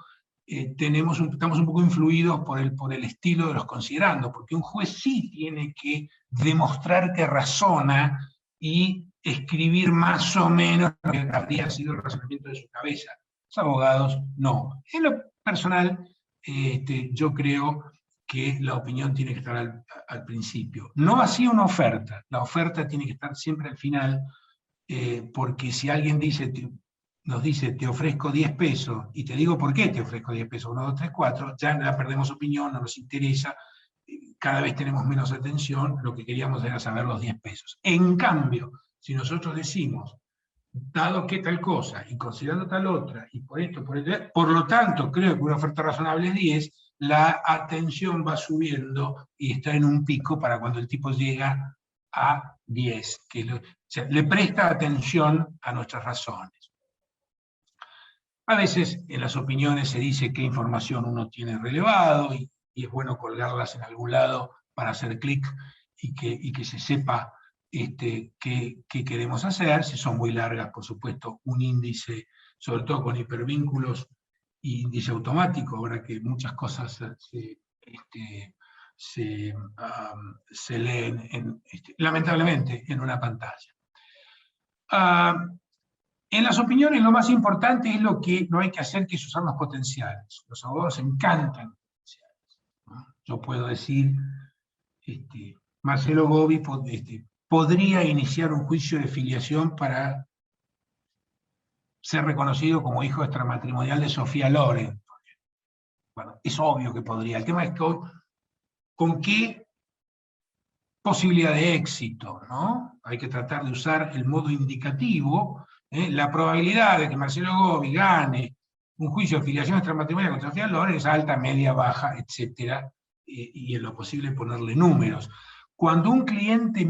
Speaker 2: estamos un poco influidos por el estilo de los considerandos, porque un juez sí tiene que demostrar que razona y escribir más o menos lo que habría sido el razonamiento de su cabeza. Los abogados no. En lo personal, yo creo que la opinión tiene que estar al principio. No así una oferta. La oferta tiene que estar siempre al final, porque si alguien nos dice, te ofrezco 10 pesos, y te digo por qué te ofrezco 10 pesos, 1, 2, 3, 4, ya perdemos opinión, no nos interesa, cada vez tenemos menos atención, lo que queríamos era saber los 10 pesos. En cambio, si nosotros decimos, dado que tal cosa, y considerando tal otra, y por esto, por lo tanto, creo que una oferta razonable es 10, la atención va subiendo y está en un pico para cuando el tipo llega a 10, o sea, le presta atención a nuestras razones. A veces en las opiniones se dice qué información uno tiene relevado y es bueno colgarlas en algún lado para hacer clic y que se sepa qué queremos hacer. Si son muy largas, por supuesto, un índice, sobre todo con hipervínculos y índice automático, ahora que muchas cosas se leen, lamentablemente, en una pantalla. En las opiniones lo más importante es lo que no hay que hacer, que es usar los potenciales. Los abogados encantan los potenciales, ¿no? Yo puedo decir, Marcelo Gobbi podría iniciar un juicio de filiación para ser reconocido como hijo extramatrimonial de Sofía Loren. Bueno, es obvio que podría. El tema es con qué posibilidad de éxito, ¿no? Hay que tratar de usar el modo indicativo. La probabilidad de que Marcelo Gobbi gane un juicio de filiación extramatrimonial contra Sofía Loren es alta, media, baja, etc. Y en lo posible ponerle números. Cuando un cliente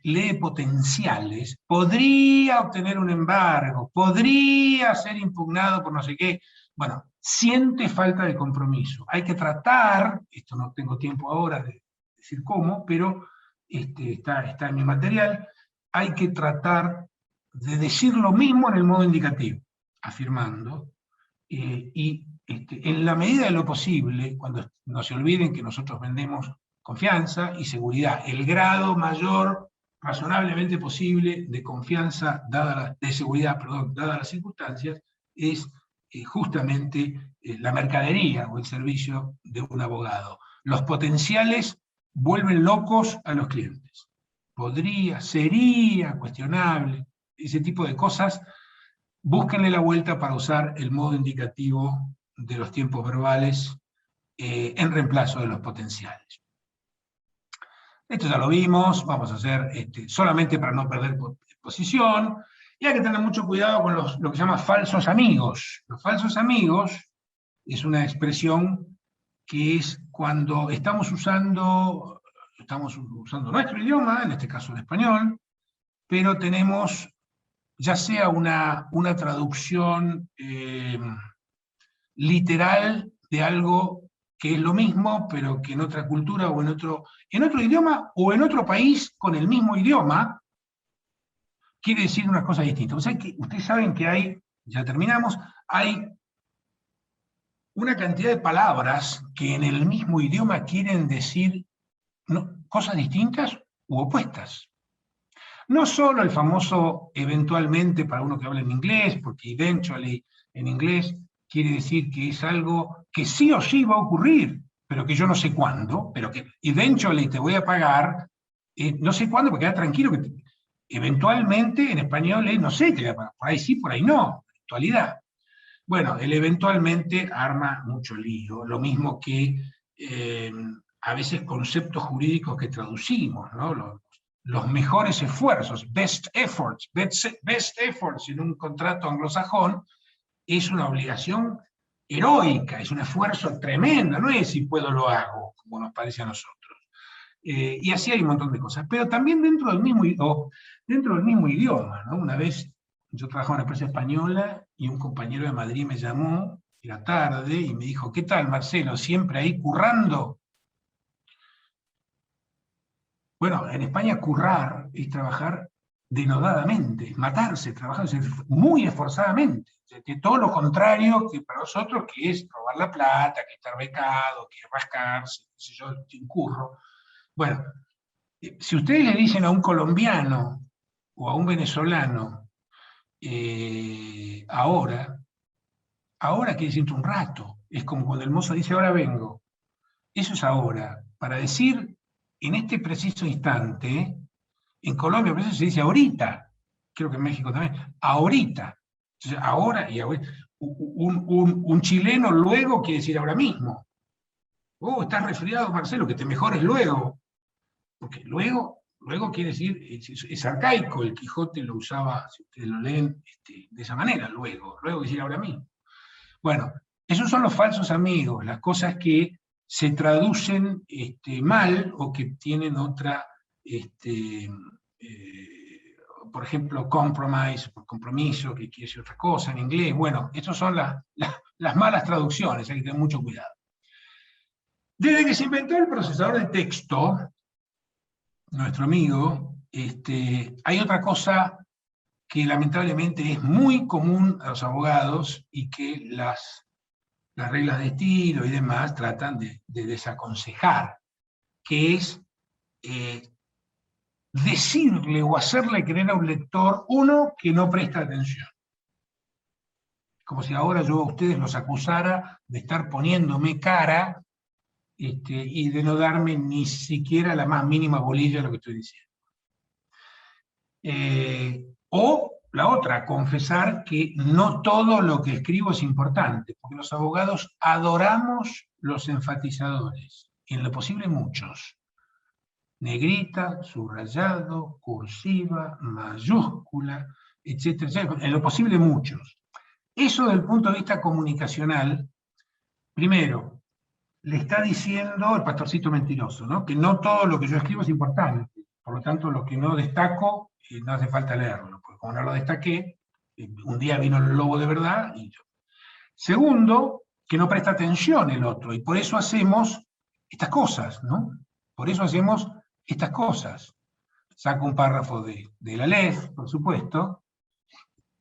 Speaker 2: lee potenciales, podría obtener un embargo, podría ser impugnado por no sé qué. Bueno, siente falta de compromiso. Hay que tratar, esto no tengo tiempo ahora de decir cómo, pero está en mi material, hay que tratar de decir lo mismo en el modo indicativo, afirmando, y en la medida de lo posible, cuando no se olviden que nosotros vendemos confianza y seguridad, el grado mayor razonablemente posible de confianza, de seguridad, dadas las circunstancias, es justamente la mercadería o el servicio de un abogado. Los potenciales vuelven locos a los clientes. Sería cuestionable, ese tipo de cosas. Búsquenle la vuelta para usar el modo indicativo de los tiempos verbales en reemplazo de los potenciales. Esto ya lo vimos, vamos a hacer solamente para no perder posición, y hay que tener mucho cuidado con lo que se llama falsos amigos. Los falsos amigos es una expresión que es cuando estamos usando nuestro idioma, en este caso el español, pero tenemos ya sea una traducción literal de algo que es lo mismo, pero que en otra cultura o en otro idioma, o en otro país con el mismo idioma, quiere decir una cosa distinta. O sea, ustedes saben que hay, ya terminamos, hay una cantidad de palabras que en el mismo idioma quieren decir cosas distintas u opuestas. No solo el famoso eventualmente para uno que habla en inglés, porque eventually en inglés quiere decir que es algo que sí o sí va a ocurrir, pero que yo no sé cuándo, pero que eventually te voy a pagar, no sé cuándo, porque queda tranquilo que eventualmente en español es no sé, te voy a pagar, por ahí sí, por ahí no, eventualidad. Bueno, el eventualmente arma mucho lío, lo mismo que a veces conceptos jurídicos que traducimos, ¿no? Los mejores esfuerzos, best efforts en un contrato anglosajón, es una obligación heroica, es un esfuerzo tremendo, no es si puedo lo hago, como nos parece a nosotros. Y así hay un montón de cosas, pero también dentro del mismo idioma, ¿no? Una vez yo trabajaba en una empresa española y un compañero de Madrid me llamó, era tarde, y me dijo, ¿qué tal, Marcelo? ¿Siempre ahí currando? Bueno, en España currar es trabajar denodadamente, matarse, trabajarse muy esforzadamente. Todo lo contrario que para nosotros, que es robar la plata, que estar becado, que rascarse, qué sé yo, sin curro. Bueno, si ustedes le dicen a un colombiano o a un venezolano, ahora quiere decir un rato, es como cuando el mozo dice ahora vengo, eso es ahora, para decir en este preciso instante. En Colombia por eso se dice ahorita, creo que en México también, ahorita. Entonces, ahora y ahorita. Un chileno luego quiere decir ahora mismo. Oh, estás resfriado, Marcelo, que te mejores luego. Porque luego quiere decir, es arcaico, el Quijote lo usaba, si ustedes lo leen, de esa manera, luego quiere decir ahora mismo. Bueno, esos son los falsos amigos, las cosas que se traducen mal o que tienen otra, por ejemplo, compromise, por compromiso, que quiere decir otra cosa en inglés. Bueno, estas son las malas traducciones, hay que tener mucho cuidado. Desde que se inventó el procesador de texto, nuestro amigo, hay otra cosa que lamentablemente es muy común a los abogados y que las reglas de estilo y demás tratan de desaconsejar, que es decirle o hacerle creer a un lector, uno, que no presta atención. Como si ahora yo a ustedes los acusara de estar poniéndome cara y de no darme ni siquiera la más mínima bolilla de lo que estoy diciendo. O la otra, confesar que no todo lo que escribo es importante, porque los abogados adoramos los enfatizadores, en lo posible muchos. Negrita, subrayado, cursiva, mayúscula, etcétera, etcétera, en lo posible muchos. Eso desde el punto de vista comunicacional, primero, le está diciendo el pastorcito mentiroso, ¿no? Que no todo lo que yo escribo es importante, por lo tanto lo que no destaco no hace falta leerlo, porque como no lo destaqué, un día vino el lobo de verdad y yo. Segundo, que no presta atención el otro, y por eso hacemos estas cosas, ¿no? Por eso hacemos estas cosas. Saco un párrafo de la LEF, por supuesto,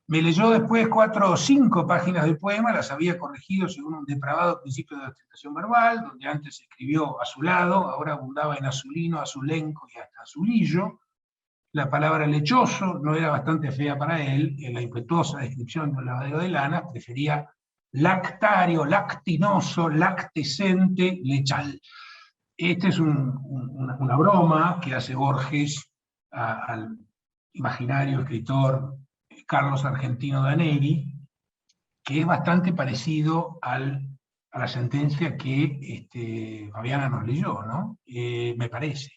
Speaker 2: me leyó después 4 o 5 páginas del poema, las había corregido según un depravado principio de ostentación verbal, donde antes escribió azulado, ahora abundaba en azulino, azulenco y hasta azulillo. La palabra lechoso no era bastante fea para él, en la impetuosa descripción de un lavadero de lana, prefería lactario, lactinoso, lactescente, lechal. Esta es una broma que hace Borges al imaginario escritor Carlos Argentino Daneri, que es bastante parecido a la sentencia que Fabiana nos leyó, ¿no? Me parece.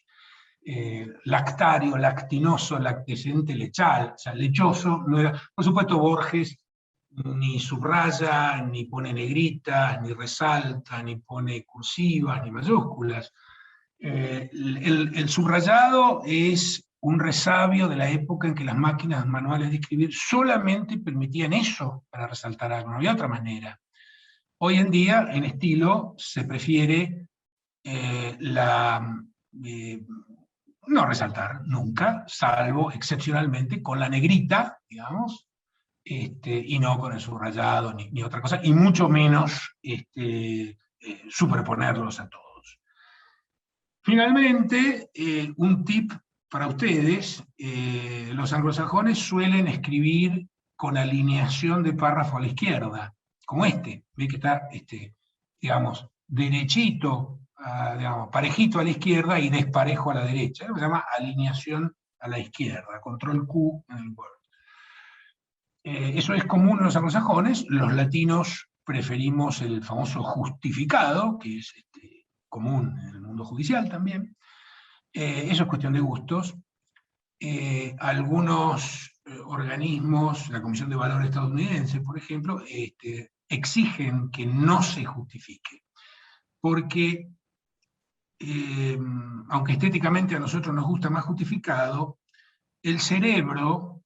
Speaker 2: Lactario, lactinoso, lactescente, lechal, o sea, lechoso, no era, por supuesto Borges ni subraya, ni pone negritas, ni resalta, ni pone cursivas, ni mayúsculas. El subrayado es un resabio de la época en que las máquinas manuales de escribir solamente permitían eso para resaltar algo, no había otra manera. Hoy en día, en estilo, se prefiere no resaltar nunca, salvo excepcionalmente con la negrita, digamos, y no con el subrayado ni otra cosa, y mucho menos superponerlos a todos. Finalmente, un tip para ustedes: los anglosajones suelen escribir con alineación de párrafo a la izquierda, como ve que está, digamos, derechito, digamos, parejito a la izquierda y desparejo a la derecha. Eso se llama alineación a la izquierda, control Q en el Word. Eso es común en los anglosajones. Los latinos preferimos el famoso justificado, que es común en el mundo judicial también. Eso es cuestión de gustos. Algunos organismos, la Comisión de Valores estadounidense, por ejemplo, exigen que no se justifique, porque aunque estéticamente a nosotros nos gusta más justificado, el cerebro,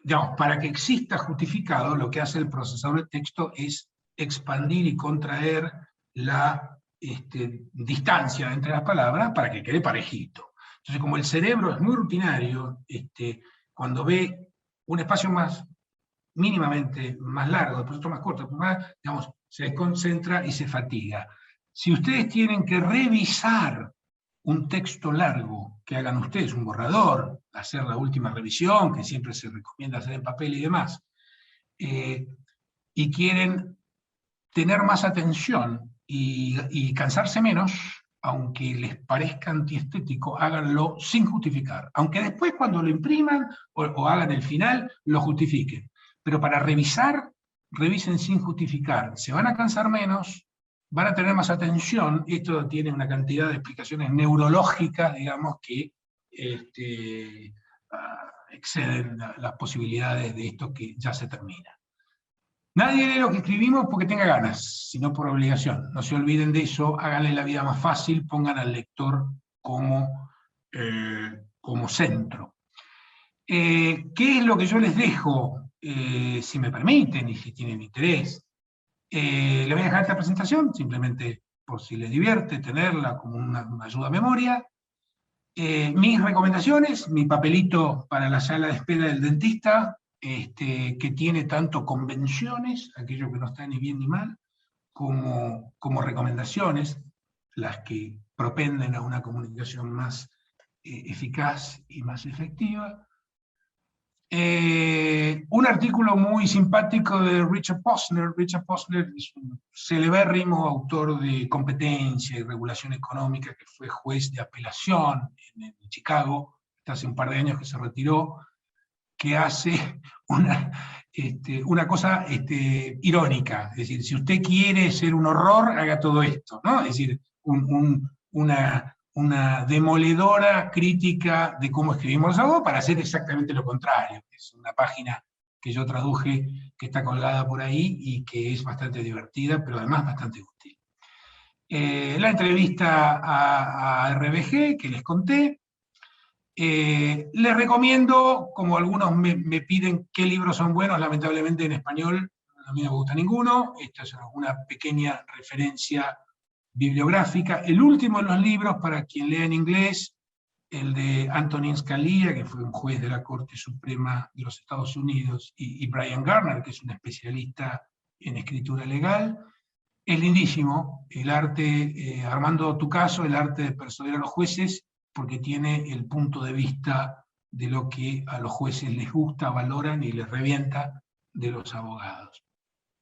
Speaker 2: digamos, para que exista justificado, lo que hace el procesador de texto es expandir y contraer la distancia entre las palabras para que quede parejito. Entonces, como el cerebro es muy rutinario, cuando ve un espacio mínimamente más largo, después otro más corto, digamos, se desconcentra y se fatiga. Si ustedes tienen que revisar un texto largo, que hagan ustedes un borrador, hacer la última revisión, que siempre se recomienda hacer en papel y demás, y quieren tener más atención y cansarse menos, aunque les parezca antiestético, háganlo sin justificar. Aunque después cuando lo impriman o hagan el final, lo justifiquen. Pero para revisar, revisen sin justificar. Se van a cansar menos, van a tener más atención. Esto tiene una cantidad de explicaciones neurológicas, digamos, que exceden las posibilidades de esto que ya se termina. Nadie lee lo que escribimos porque tenga ganas, sino por obligación. No se olviden de eso, háganle la vida más fácil, pongan al lector como centro. ¿Qué es lo que yo les dejo? Si me permiten y si tienen interés. Le voy a dejar esta presentación, simplemente por si les divierte tenerla como una ayuda a memoria. Mis recomendaciones, mi papelito para la sala de espera del dentista, que tiene tanto convenciones, aquello que no está ni bien ni mal, como recomendaciones, las que propenden a una comunicación más eficaz y más efectiva. Un artículo muy simpático de Richard Posner. Richard Posner es un celebérrimo autor de competencia y regulación económica, que fue juez de apelación en Chicago, hasta hace un par de años que se retiró, que hace una cosa irónica. Es decir, si usted quiere ser un horror, haga todo esto, ¿no? Es decir, una demoledora crítica de cómo escribimos algo para hacer exactamente lo contrario. Es una página que yo traduje, que está colgada por ahí y que es bastante divertida, pero además bastante útil. La entrevista a RBG, que les conté. Les recomiendo, como algunos me piden qué libros son buenos, lamentablemente en español a mí no me gusta ninguno. Esta es una pequeña referencia bibliográfica. El último de los libros, para quien lea en inglés, el de Antonin Scalia, que fue un juez de la Corte Suprema de los Estados Unidos, y Brian Garner, que es un especialista en escritura legal. Es lindísimo, el arte, Armando Tucaso, el arte de persuadir a los jueces, porque tiene el punto de vista de lo que a los jueces les gusta, valoran y les revienta de los abogados.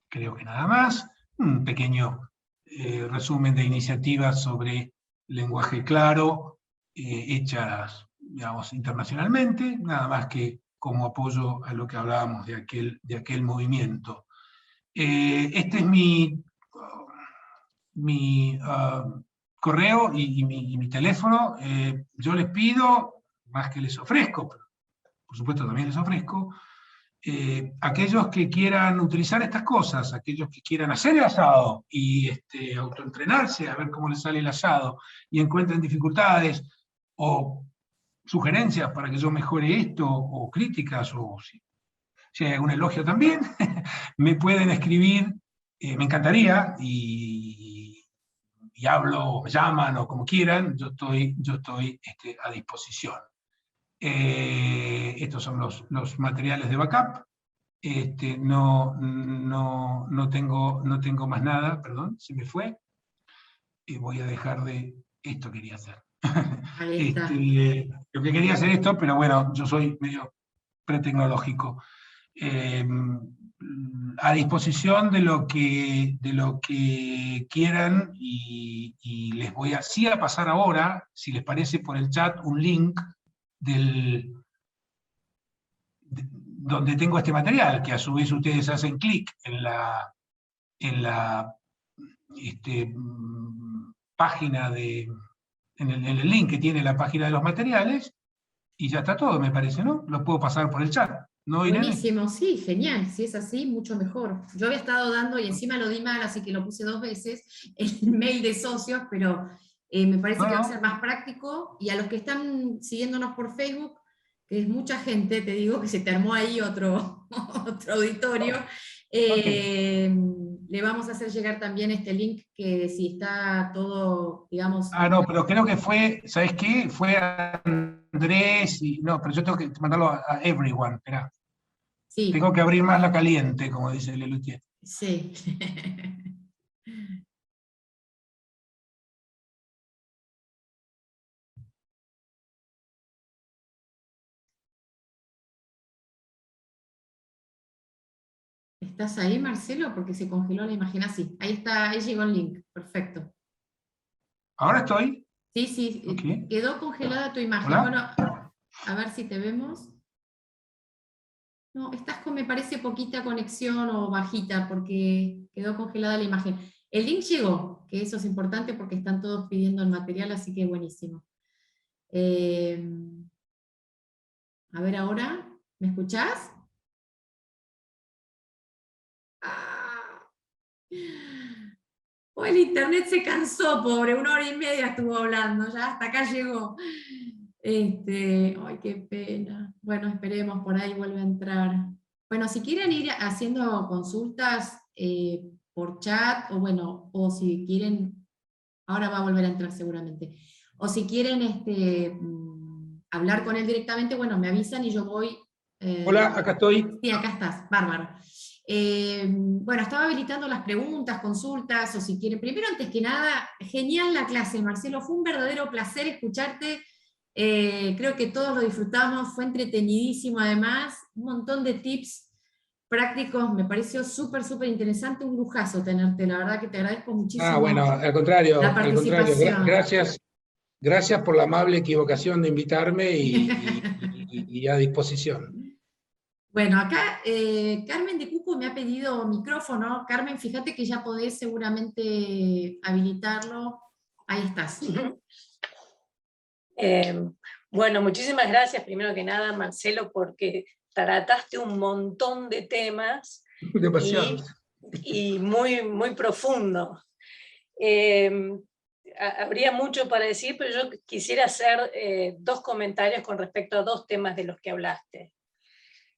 Speaker 2: Creo que nada más. Un pequeño resumen de iniciativas sobre lenguaje claro, hechas, digamos, internacionalmente, nada más que como apoyo a lo que hablábamos de aquel movimiento. Este es mi correo y mi teléfono. Yo les pido, más que les ofrezco, pero por supuesto también les ofrezco, aquellos que quieran utilizar estas cosas, aquellos que quieran hacer el asado y autoentrenarse a ver cómo les sale el asado y encuentren dificultades o sugerencias para que yo mejore esto, o críticas, o si hay algún elogio también, me pueden escribir, me encantaría, y hablo, o me llaman, o como quieran, yo estoy a disposición. Estos son los materiales de backup. No tengo más nada, perdón, se me fue. Voy a dejar de... Esto quería hacer.
Speaker 1: Ahí está.
Speaker 2: Lo que quería hacer esto, pero bueno, yo soy medio pretecnológico. A disposición de lo que quieran, y les voy a pasar ahora, si les parece, por el chat un link donde tengo este material, que a su vez ustedes hacen clic en la página en el link que tiene la página de los materiales, y ya está todo, me parece, ¿no? Lo puedo pasar por el chat, ¿no, Irene?
Speaker 1: Buenísimo, sí, genial. Si es así, mucho mejor. Yo había estado dando, y encima lo di mal, así que lo puse 2 veces, el mail de socios, pero me parece que va a ser más práctico. Y a los que están siguiéndonos por Facebook, que es mucha gente, te digo que se te armó ahí otro auditorio. le vamos a hacer llegar también este link, que si está todo, digamos...
Speaker 2: No, pero creo que fue, ¿sabes qué? Fue a Andrés y... No, pero yo tengo que mandarlo a everyone, espera.
Speaker 1: Sí,
Speaker 2: Tengo que abrir más la caliente, como dice Lelutier.
Speaker 1: sí. ¿Estás ahí, Marcelo? Porque se congeló la imagen. Ah, sí, ahí está, ahí llegó el link. Perfecto.
Speaker 2: ¿Ahora estoy?
Speaker 1: Sí, sí,
Speaker 2: Ok.
Speaker 1: quedó congelada tu imagen. Bueno,
Speaker 2: ¿Hola?
Speaker 1: a ver si te vemos. No, estás con, me parece, poquita conexión o bajita porque quedó congelada la imagen. El link llegó, que eso es importante porque están todos pidiendo el material, así que buenísimo. A ver ahora, ¿me escuchás? Ah. Oh, el internet se cansó, pobre, 1 hora y media estuvo hablando, ya hasta acá llegó. Ay, qué pena. Bueno, esperemos, por ahí vuelve a entrar. Bueno, si quieren ir haciendo consultas por chat, o bueno, o si quieren, ahora va a volver a entrar seguramente, o si quieren hablar con él directamente, bueno, me avisan y yo voy.
Speaker 2: Hola, acá estoy.
Speaker 1: Sí, acá estás, bárbaro. Bueno, estaba habilitando las preguntas, consultas, o si quieren. Primero, antes que nada, genial la clase, Marcelo, fue un verdadero placer escucharte. Creo que todos lo disfrutamos, fue entretenidísimo además, un montón de tips prácticos, me pareció súper, súper interesante, un lujazo tenerte, la verdad que te agradezco
Speaker 2: Bueno,
Speaker 1: muchísimo
Speaker 2: al contrario,
Speaker 1: la participación.
Speaker 2: Gracias por la amable equivocación de invitarme y a disposición.
Speaker 1: Bueno, acá Carmen de Cuco me ha pedido micrófono. Carmen, fíjate que ya podés seguramente habilitarlo. Ahí estás.
Speaker 4: Bueno, muchísimas gracias, primero que nada, Marcelo, porque trataste un montón de temas
Speaker 2: Demasiado.
Speaker 4: y muy, muy profundo. Habría mucho para decir, pero yo quisiera hacer 2 comentarios con respecto a 2 temas de los que hablaste.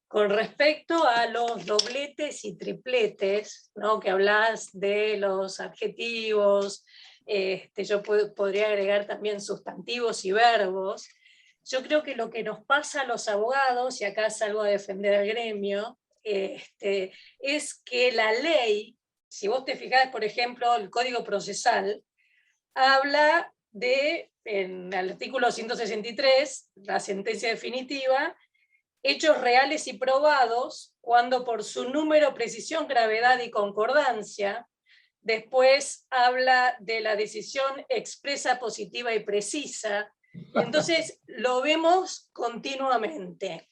Speaker 4: Con respecto a los dobletes y tripletes, ¿no? Que hablas de los adjetivos, yo podría agregar también sustantivos y verbos. Yo creo que lo que nos pasa a los abogados, y acá salgo a defender al gremio, es que la ley, si vos te fijás, por ejemplo, el Código Procesal, habla de, en el artículo 163, la sentencia definitiva, hechos reales y probados, cuando por su número, precisión, gravedad y concordancia. Después habla de la decisión expresa, positiva y precisa. Entonces lo vemos continuamente.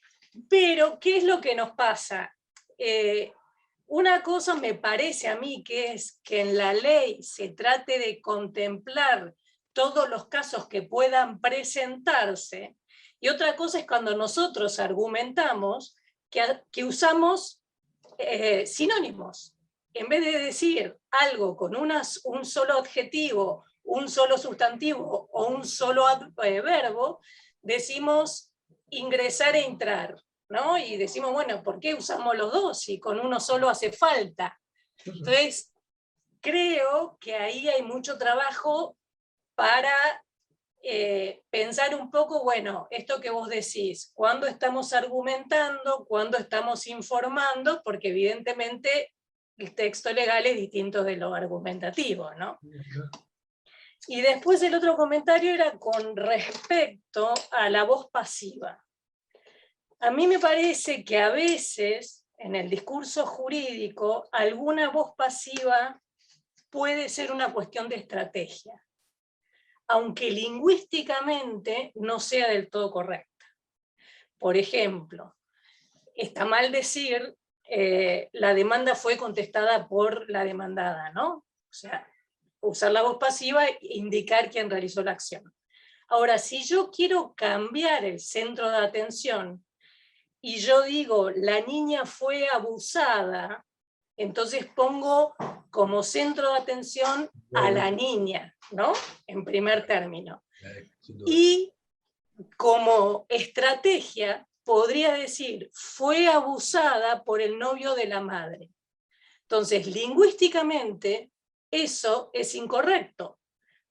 Speaker 4: Pero, ¿qué es lo que nos pasa? Una cosa me parece a mí que es que en la ley se trate de contemplar todos los casos que puedan presentarse, y otra cosa es cuando nosotros argumentamos que usamos sinónimos. En vez de decir algo con un solo adjetivo, un solo sustantivo o un solo verbo, decimos ingresar e entrar, ¿no? Y decimos, bueno, ¿por qué usamos los dos si con uno solo hace falta? Entonces, creo que ahí hay mucho trabajo para pensar un poco, bueno, esto que vos decís, cuándo estamos argumentando, cuándo estamos informando, porque evidentemente el texto legal es distinto de lo argumentativo, ¿no? Y después el otro comentario era con respecto a la voz pasiva. A mí me parece que a veces en el discurso jurídico alguna voz pasiva puede ser una cuestión de estrategia, aunque lingüísticamente no sea del todo correcta. Por ejemplo, está mal decir la demanda fue contestada por la demandada, ¿no? O sea, usar la voz pasiva e indicar quién realizó la acción. Ahora, si yo quiero cambiar el centro de atención y yo digo la niña fue abusada, entonces pongo como centro de atención a la niña, ¿no? En primer término. Y como estrategia podría decir, fue abusada por el novio de la madre. Entonces, lingüísticamente, eso es incorrecto,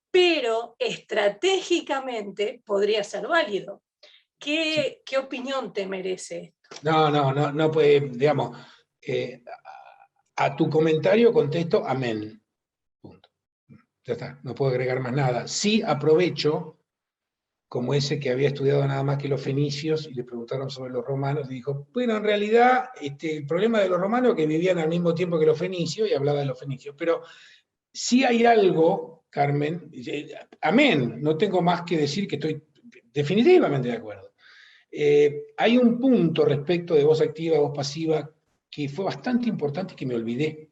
Speaker 4: pero estratégicamente podría ser válido. ¿Qué opinión te merece esto?
Speaker 2: No, pues, digamos, a tu comentario contesto amén. Punto. Ya está, no puedo agregar más nada. Sí aprovecho, como ese que había estudiado nada más que los fenicios, y le preguntaron sobre los romanos, y dijo, bueno, en realidad el problema de los romanos es que vivían al mismo tiempo que los fenicios, y hablaba de los fenicios, pero sí hay algo, Carmen, amén, no tengo más que decir que estoy definitivamente de acuerdo. Hay un punto respecto de voz activa, voz pasiva, que fue bastante importante y que me olvidé,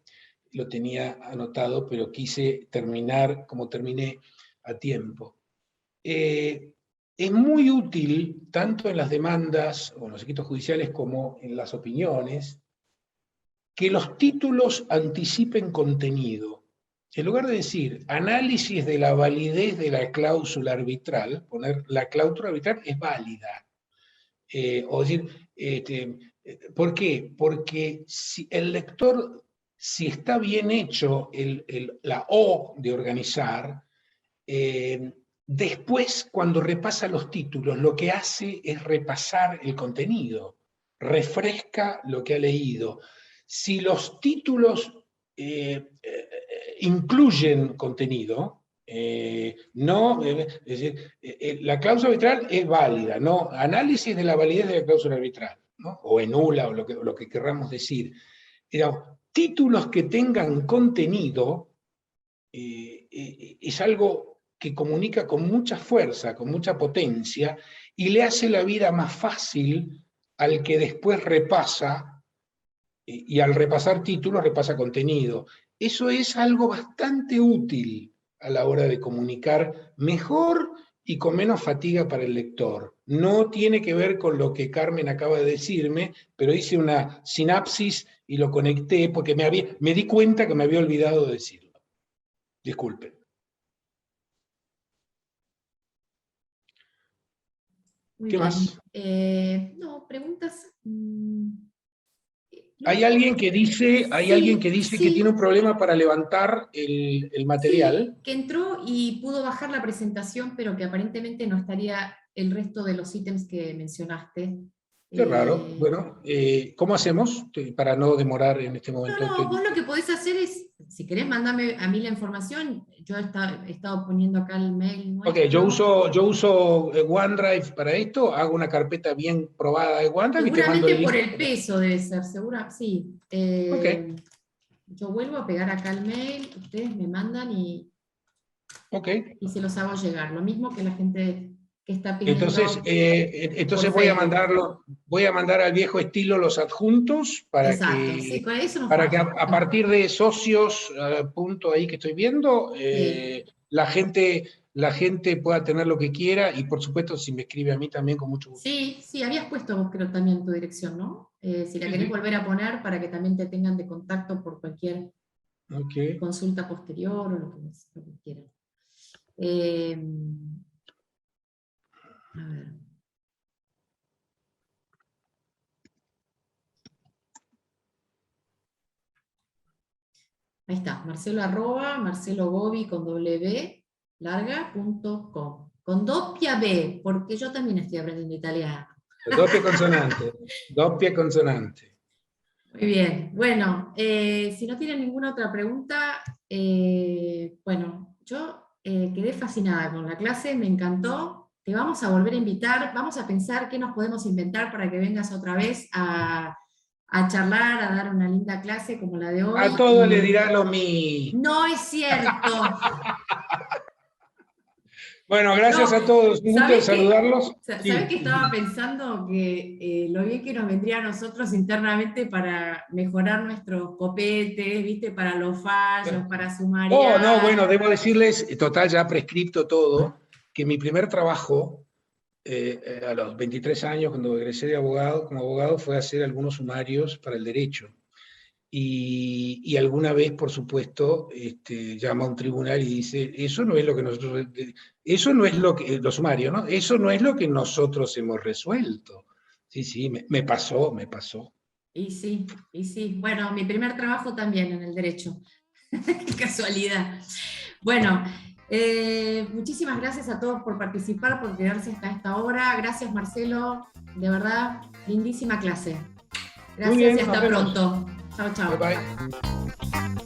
Speaker 2: lo tenía anotado, pero quise terminar como terminé a tiempo. Es muy útil, tanto en las demandas o en los escritos judiciales como en las opiniones, que los títulos anticipen contenido. En lugar de decir análisis de la validez de la cláusula arbitral, poner la cláusula arbitral es válida. O decir, ¿por qué? Porque si el lector, si está bien hecho la O de organizar, después, cuando repasa los títulos, lo que hace es repasar el contenido, refresca lo que ha leído. Si los títulos incluyen contenido, no, es decir, la cláusula arbitral es válida, ¿no? Análisis de la validez de la cláusula arbitral, ¿no? O en nula, o lo que querramos decir. Títulos que tengan contenido es algo que comunica con mucha fuerza, con mucha potencia, y le hace la vida más fácil al que después repasa, y al repasar títulos repasa contenido. Eso es algo bastante útil a la hora de comunicar mejor y con menos fatiga para el lector. No tiene que ver con lo que Carmen acaba de decirme, pero hice una sinapsis y lo conecté porque me di cuenta que me había olvidado de decirlo. Disculpen.
Speaker 1: Muy
Speaker 2: ¿Qué
Speaker 1: bien.
Speaker 2: más?
Speaker 1: No, preguntas.
Speaker 2: Hay alguien que dice, que tiene un problema para levantar el material.
Speaker 1: Sí, que entró y pudo bajar la presentación, pero que aparentemente no estaría el resto de los ítems que mencionaste.
Speaker 2: Qué raro. Bueno, ¿cómo hacemos para no demorar en este momento?
Speaker 1: No, vos lo que podés hacer es, si querés mandarme a mí la información, yo he estado poniendo acá el mail nuestro.
Speaker 2: Ok, yo uso OneDrive para esto, hago una carpeta bien probada de OneDrive y te mando el link.
Speaker 1: Seguramente por el peso debe ser, segura, sí.
Speaker 2: Ok.
Speaker 1: Yo vuelvo a pegar acá el mail, ustedes me mandan y se los hago llegar. Lo mismo que la gente que está pidiendo.
Speaker 2: Entonces voy a mandar al viejo estilo los adjuntos para
Speaker 1: exacto, sí, con eso nos
Speaker 2: que a partir de socios, punto ahí que estoy viendo, sí, la gente pueda tener lo que quiera, y por supuesto si me escribe a mí también con mucho gusto.
Speaker 1: Sí, habías puesto vos creo también tu dirección, ¿no? Si la querés volver a poner para que también te tengan de contacto por cualquier consulta posterior o lo que quieran. A ver. Ahí está, Marcelo Gobi con w larga.com. Con doppia B, porque yo también estoy aprendiendo italiano.
Speaker 2: Doppia consonante.
Speaker 1: Muy bien, bueno, si no tienen ninguna otra pregunta, bueno, yo quedé fascinada con la clase, me encantó, te vamos a volver a invitar, vamos a pensar qué nos podemos inventar para que vengas otra vez a charlar, a dar una linda clase como la de hoy.
Speaker 2: A todos le dirá lo mismo.
Speaker 1: No es cierto.
Speaker 2: Bueno, gracias a todos, un gusto saludarlos.
Speaker 1: ¿Sabés que estaba pensando que lo bien que nos vendría a nosotros internamente para mejorar nuestros copetes, ¿viste? Para los fallos, para sumariar?
Speaker 2: No, bueno, debo decirles, total ya prescripto todo, que mi primer trabajo, a los 23 años, cuando egresé de abogado, como abogado, fue hacer algunos sumarios para el derecho. Y alguna vez, por supuesto, llama a un tribunal y dice, eso no es lo que nosotros, eso no es lo que, los sumarios, ¿no? Eso no es lo que nosotros hemos resuelto. Sí, me pasó.
Speaker 1: Y sí. Bueno, mi primer trabajo también en el derecho. Qué casualidad. Bueno, muchísimas gracias a todos por participar, por quedarse hasta esta hora. Gracias, Marcelo. De verdad, lindísima clase. Gracias
Speaker 2: Muy bien,
Speaker 1: y hasta
Speaker 2: nos vemos.
Speaker 1: pronto. Chao, chao.
Speaker 2: Bye, bye.